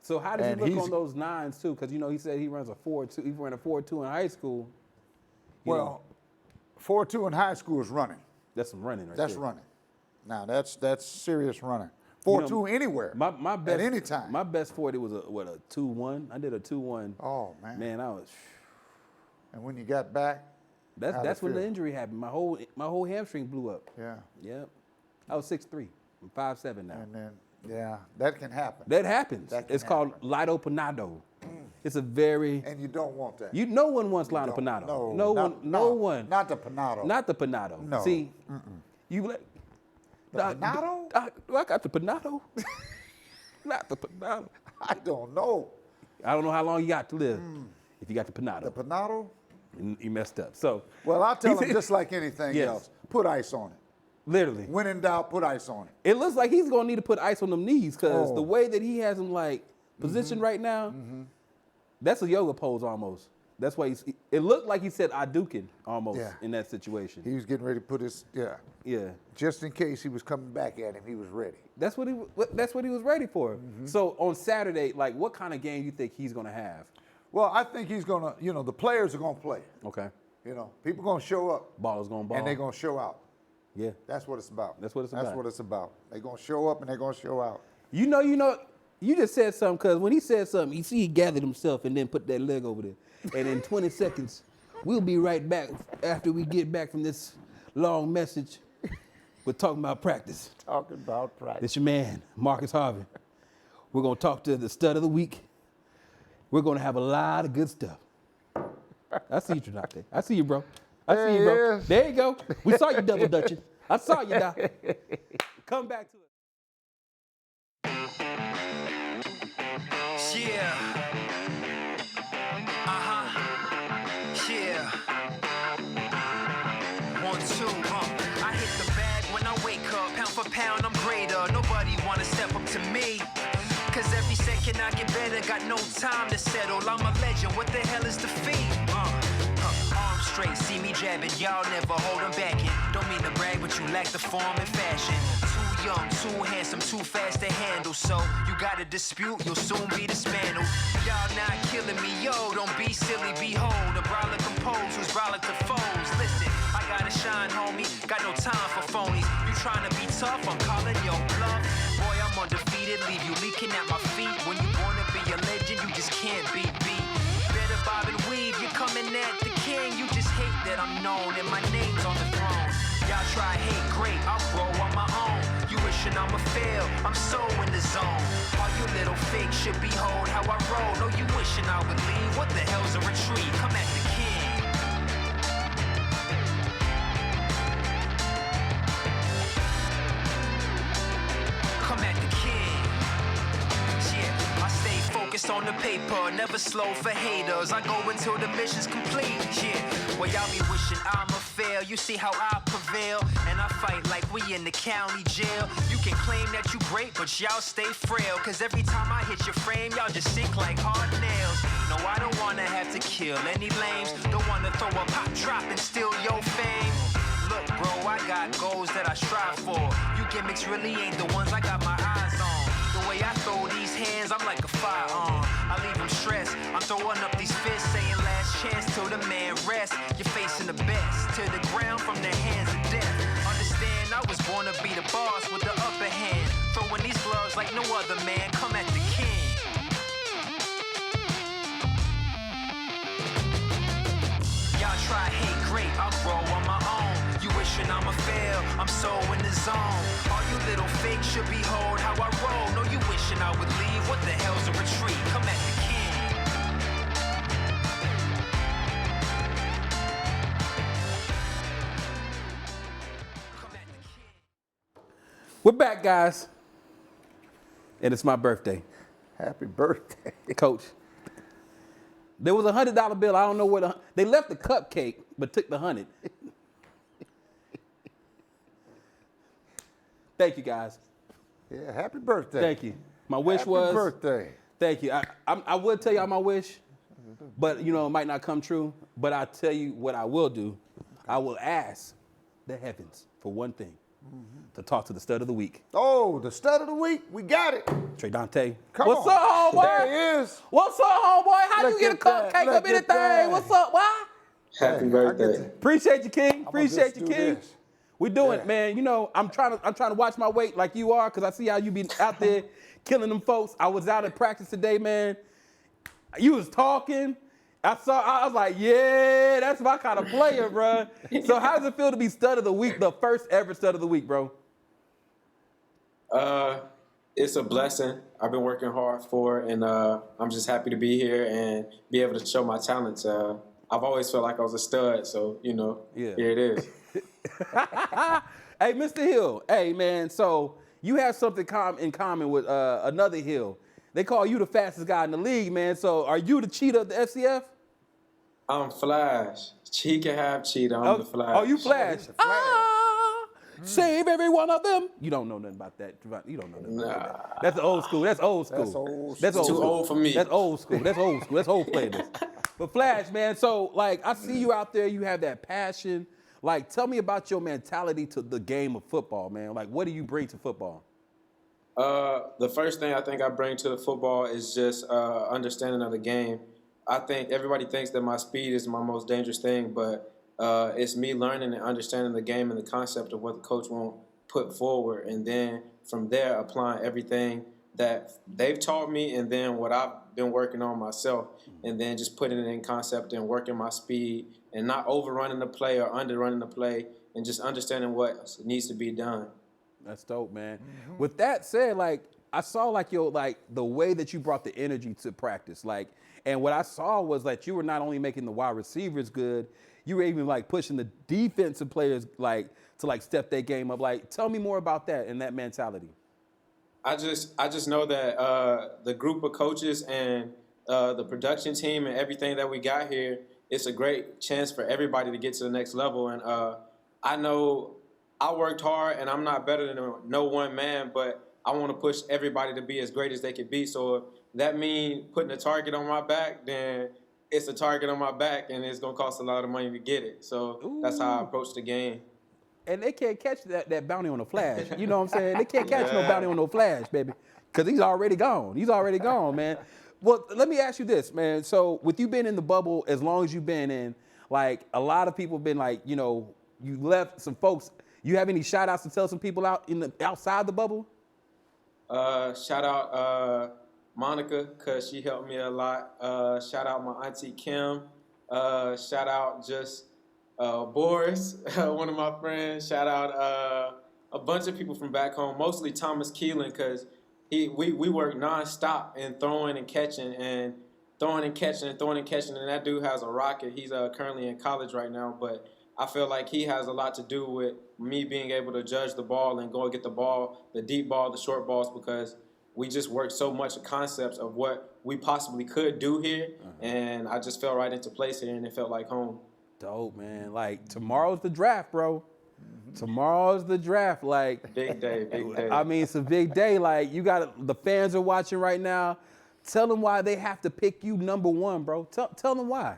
So how does he And look he's- on those nines too? Because he said he runs a 4.2. He ran a 4.2 in high school. You know, well, 4.2 in high school is running. that's some running right That's there. running. Now that's serious running. 4.2 anywhere. My best at any time. My best 40 was a 2.1. I did a 2.1. Oh man. Man, I was. And when you got back, how'd That's it when the feel? injury happened. My whole hamstring blew up. Yeah. Yep. I was 6'3". I'm 5'7" now. And then that can happen. That happens. That can It's called lidopanado. It's a very And you don't want that. no one wants Don't- lidopanado. No, No one. Not the panado. Not the panado. No. See, you let. panado? I got the panado. Not the panado. I don't know. I don't know how long you got to live if you got the The panado. panado? You messed up. So, Well, I'll tell him just like anything Yes. else. Put ice on it. literally, When in doubt, put ice on it. it looks like he's going to need to put ice on them knees because Oh. the way that he has him like positioned right now, that's a yoga pose almost. That's why it looked like he said Hadouken almost Yeah. in that situation. He was getting ready to put his, Yeah. just in case he was coming back at him, he was ready. That's what he was ready for. So on Saturday, like, what kind of game you think he's gonna have? Well, I think he's going to, the players are going to play. Okay. People going to show up. Ballers gonna ball. And they're going to show out. Yeah. That's what it's about. That's what it's That's about. what it's about. They're going to show up and they're going to show out. You just said something because when he said something, you see he gathered himself and then put that leg over there. And in 20 seconds, we'll be right back after we get back from this long message. We're talking about practice. Talking about practice. It's your man, Marcus Harvey. We're going to talk to the stud of the week. We're going to have a lot of good stuff. I see you out there. I see you, bro. I see you, bro. Yes. There you go. We saw you double dutching. I saw you, Doc. Come back to it. Yeah. Yeah. 1, 2, I hit the bag when I wake up. Pound for pound, I'm greater. Nobody wanna step up to me. Cause every second I get better, got no time to settle. I'm a legend, what the hell is defeat? Arms straight, see me jabbing, y'all never hold them back in. Don't mean to brag, but you lack the form and fashion. Too young, too handsome, too fast to handle. So you got a dispute, you'll soon be dismantled. Y'all not killing me, yo, don't be silly, behold. A brawler compose who's brawler to foes. Listen, I gotta shine, homie, got no time for phonies. You trying to be tough, I'm calling your bluff. Boy, I'm undefeated, leave you leaking at my feet. When you wanna be a legend, you just can't be beat. Better bob and weave, you're coming at the king. You just hate that I'm known and my name's on the throne. Y'all try hate, great, I'll grow on my own. You wishing I'ma fail, I'm so in the zone. All you little fakes should behold how I roll. No, you wishing I would leave, what the hell's a retreat? Come at the king. Come at the king. Yeah, I stay focused on the paper, never slow for haters. I go until the mission's complete. Yeah, well y'all be wishing I'ma fail. You see how I prevail, and I fight like we in the county jail. You can claim that you great, but y'all stay frail. Cause every time I hit your frame, y'all just sink like hard nails. No, I don't wanna have to kill any lames. Don't wanna throw a pop drop and steal your fame. Look, bro, I got goals that I strive for. You gimmicks really ain't the ones I got my eyes on. The way I throw these hands, I'm like a firearm. I leave them stressed. I'm throwing up these fists, saying last chance till the man rests. You're facing the best, to the ground from the hands of death. Understand, I was born to be the boss with the upper hand. Throwing these gloves like no other man. Come at the king. Y'all try hate, great, I'll grow on my own. You wishing I'ma fail, I'm so in the zone. All you little fakes should behold how I roll. No, you wishing I would leave, what the hell's a retreat? Come at the king. Come at the king. We're back, guys. And it's my birthday. Happy birthday. Coach, there was a $100 bill. I don't know where they left the cupcake, but took the 100. Thank you, guys. Yeah, happy birthday. Thank you. My wish Happy was. birthday. Thank you. I would tell y'all my wish, but you know it might not come true. But I tell you what I will do. I will ask the heavens for one thing: to talk to the stud of the week, Oh, the stud of the week. We got it. Trey Dante. Come What's on. up, homeboy? There he is. What's up, homeboy? How Look you get a at that. cupcake Look up in the at that. thing? What's up? Why? Happy birthday. Appreciate you, King. I'ma Appreciate just you, do King. this. We doing Yeah. it, man. You know, I'm trying to watch my weight like you are, because I see how you be out there killing them folks. I was out at practice today, man. You was talking. I was like, yeah, that's my kind of player, bro. So how does it feel to be stud of the week, the first ever stud of the week, bro? It's a blessing. I've been working hard for it, and I'm just happy to be here and be able to show my talents. I've always felt like I was a stud, so, you know, Yeah. here it is. Hey, Mr. Hill. Hey, man, so you have something in common with another Hill. They call you the fastest guy in the league, man. So are you the cheetah of the FCF? I'm Flash. He can have cheetah. I'm the Flash. Oh, you Flash. he's the Flash. Save every one of them. You don't know nothing about that. You don't know nothing about that. That's old school. That's old school. That's old That's Too school. old for me. That's old school. That's old school. That's old players. But Flash, man, so like I see you out there, you have that passion. Like, tell me about your mentality to the game of football, man. Like, what do you bring to football? The first thing I think I bring to the football is just understanding of the game. I think everybody thinks that my speed is my most dangerous thing, but it's me learning and understanding the game and the concept of what the coach won't put forward, and then from there applying everything that they've taught me and then what I've been working on myself, and then just putting it in concept and working my speed and not overrunning the play or underrunning the play, and just understanding what needs to be done. That's dope, man. With that said, like I saw like the way that you brought the energy to practice, like, and what I saw was like you were not only making the wide receivers good, you were even like pushing the defensive players like to like step their game up. Like, tell me more about that and that mentality. I just know that the group of coaches and the production team and everything that we got here, it's a great chance for everybody to get to the next level. And I know I worked hard, and I'm not better than no one man, but I want to push everybody to be as great as they can be. So if that means putting a target on my back, then it's a target on my back, and it's going to cost a lot of money to get it. So that's how I approach the game. And they can't catch that bounty on the flash. You know what I'm saying? They can't catch no bounty on no flash, baby, because he's already gone. He's already gone, man. Well, let me ask you this, man. So with you being in the bubble as long as you've been in, like a lot of people have been like, you know, you left some folks. You have any shout outs to tell some people outside the bubble? Shout out Monica, because she helped me a lot. Shout out my auntie Kim. Shout out just Boris, one of my friends. Shout out a bunch of people from back home, mostly Thomas Keelan, because we work nonstop in throwing and catching and throwing and catching and throwing and catching. And that dude has a rocket. He's currently in college right now, but I feel like he has a lot to do with me being able to judge the ball and go and get the ball, the deep ball, the short balls, because we just work so much of concepts of what we possibly could do here. And I just fell right into place here, and it felt like home. Dope, man. Like, tomorrow's the draft, bro. Tomorrow's the draft. Like, Big day, big day. I mean, it's a big day. Like, you got the fans are watching right now. Tell them why they have to pick you number one, bro. Tell them why.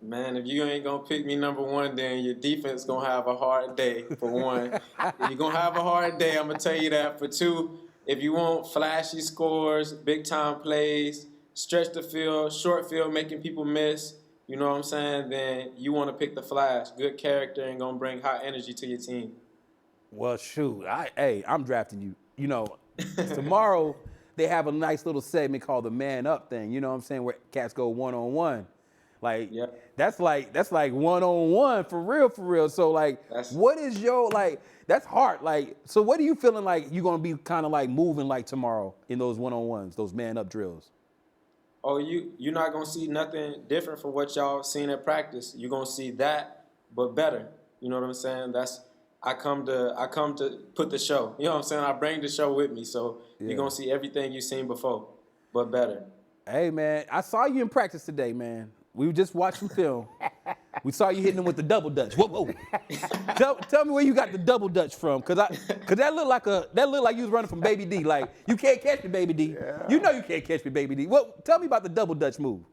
Man, if you ain't going to pick me number one, then your defense going to have a hard day, for one. You're going to have a hard day, I'm going to tell you that. For two, if you want flashy scores, big-time plays, stretch the field, short field, making people miss, you know what I'm saying, then you want to pick the flash. Good character and going to bring high energy to your team. Well, shoot. I'm drafting you. You know, tomorrow they have a nice little segment called the Man Up thing, you know what I'm saying, where cats go one-on-one. Like, Yeah. that's like one-on-one for real. So, like, what is your, like, that's hard. Like, so what are you feeling like you're going to be kind of like moving like tomorrow in those one-on-ones, those man-up drills? Oh, you're not going to see nothing different from what y'all seen at practice. You're going to see that, but better. You know what I'm saying? I come to put the show. You know what I'm saying? I bring the show with me. So you're going to see everything you've seen before, but better. Hey, man, I saw you in practice today, man. We just watched some film. We saw you hitting them with the double dutch. Whoa. Tell me where you got the double dutch from, cause that looked like you was running from Baby D. Like, you can't catch me, Baby D. Yeah. You know you can't catch me, Baby D. Well, tell me about the double dutch move.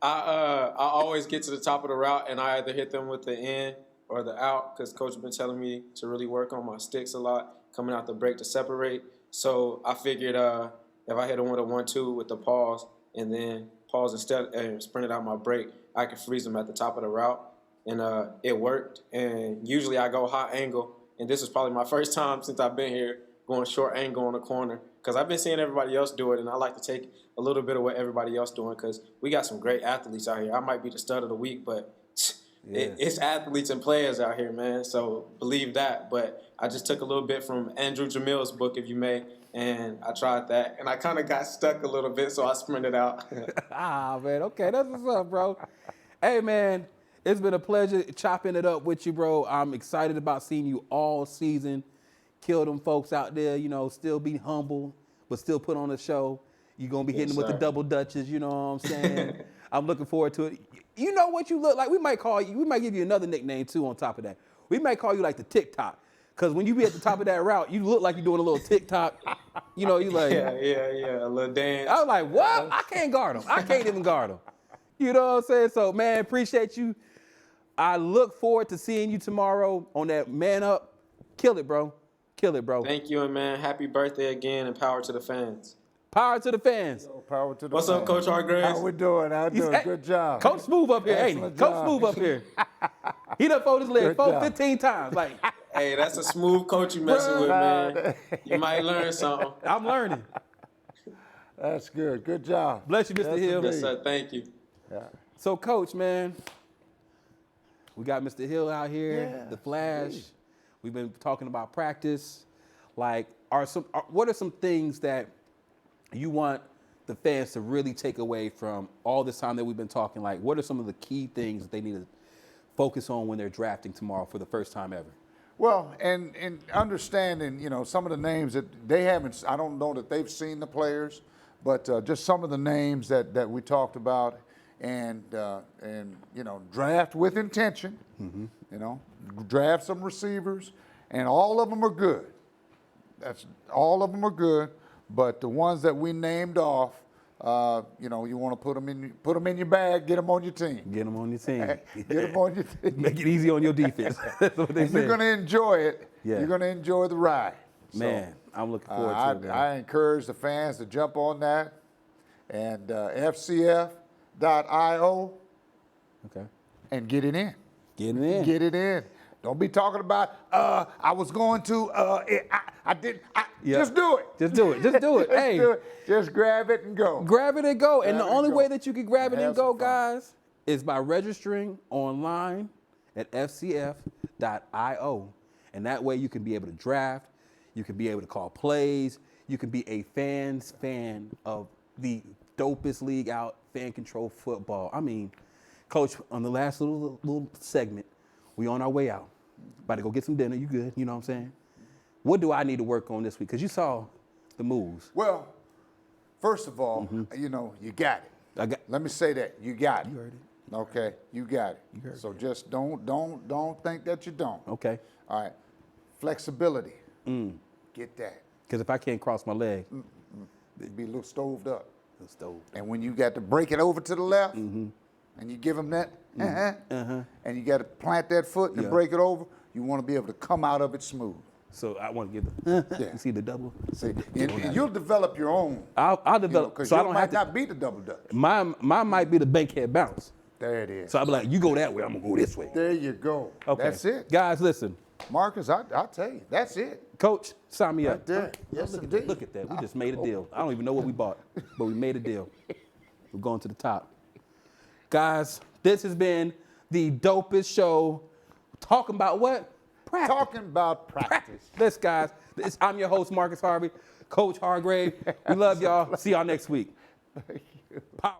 I always get to the top of the route, and I either hit them with the in or the out, because coach has been telling me to really work on my sticks a lot, coming out the break to separate. So I figured if I hit them with a 1-2 with the pause and then pause instead and sprinted out my break, I could freeze them at the top of the route. And it worked. And usually I go high angle. And this is probably my first time since I've been here going short angle on the corner, because I've been seeing everybody else do it, and I like to take a little bit of what everybody else doing, because we got some great athletes out here. I might be the stud of the week, but it's athletes and players out here, man. So believe that. But I just took a little bit from Andrew Jamil's book, if you may, and I tried that, and I kind of got stuck a little bit, so I sprinted out. Man, okay, that's what's up, bro. Hey, man, it's been a pleasure chopping it up with you, bro. I'm excited about seeing you all season. Kill them folks out there, you know, still be humble, but still put on a show. You're going to be hitting with the double dutches, you know what I'm saying? I'm looking forward to it. You know what you look like? We might give you another nickname, too, on top of that. We might call you like the TikTok. Because when you be at the top of that route, you look like you're doing a little TikTok. You know, you like. Yeah, a little dance. I was like, what? I can't guard him. I can't even guard him. You know what I'm saying? So, man, appreciate you. I look forward to seeing you tomorrow on that Man Up. Kill it, bro. Kill it, bro. Thank you, and man, happy birthday again, and power to the fans. Power to the fans. Yo, power to the What's fans. up, Coach Hargraves? How we doing? Good job. Coach Smooth up here, ain't he? Coach Smooth up here. He done folded his leg 15 times. Like, hey, that's a smooth coach you messing with, man. You might learn something. I'm learning. That's good. Good job. Bless you, Mr. Hill. Yes, sir. Thank you. Yeah. So, Coach, man, We got Mr. Hill out here, Yeah, the Flash. indeed. We've been talking about practice. Like, what are some things that you want the fans to really take away from all this time that we've been talking? Like, what are some of the key things that they need to focus on when they're drafting tomorrow for the first time ever? Well, and understanding, some of the names that they haven't, I don't know that they've seen the players, but just some of the names that we talked about, and draft with intention, draft some receivers, and all of them are good. All of them are good, but the ones that we named off, you want to put them in your bag, get them on your team. Get them on your team. Get them on your team. Make it easy on your defense. That's what they And say. you're going to enjoy it. Yeah. You're going to enjoy the ride. Man, I'm looking forward to it. Man. I encourage the fans to jump on that, and FCF.io, Okay. and get it in. Getting in. Get it in. Don't be talking about, I was going to, I didn't. Yeah. Just do it. Just do it. Just do it. Just Hey. do it. Just grab it and go. Grab it and go. And the Grab it only and way go. that you can grab it Have and go, some fun. guys, is by registering online at fcf.io. And that way you can be able to draft, you can be able to call plays, you can be a fan of the dopest league out, fan control football. I mean, Coach, on the last little segment, we on our way out. About to go get some dinner. You good? You know what I'm saying? What do I need to work on this week? Because you saw the moves. Well, first of all, you got it. Let me say that. You got it. You heard it. Okay, you got it. You heard so it. just don't think that you don't. Okay. All right. Flexibility. Get that. Because if I can't cross my leg, Be a little stoved up. the stove. And when you got to break it over to the left, and you give them that, and you got to plant that foot and Yeah. break it over, you want to be able to come out of it smooth. So I want to give the, Yeah. you see the double? See, and you'll develop your own. I'll develop, Because so I you don't might have to. not be the double dutch. Mine might be the bankhead bounce. There it is. So I'll be like, you go that way, I'm going to go this way. There you go. Okay. That's it. Guys, listen. Marcus, I'll tell you, that's it. Coach, sign me Right up. there. Yes, look indeed. Look at that. We just made a deal. I don't even know what we bought, but we made a deal. We're going to the top. Guys, this has been the dopest show. Talking about what? Practice. Talking about practice. This, guys. I'm your host, Marcus Harvey, Coach Hargrave. We love y'all. See y'all next week. Power.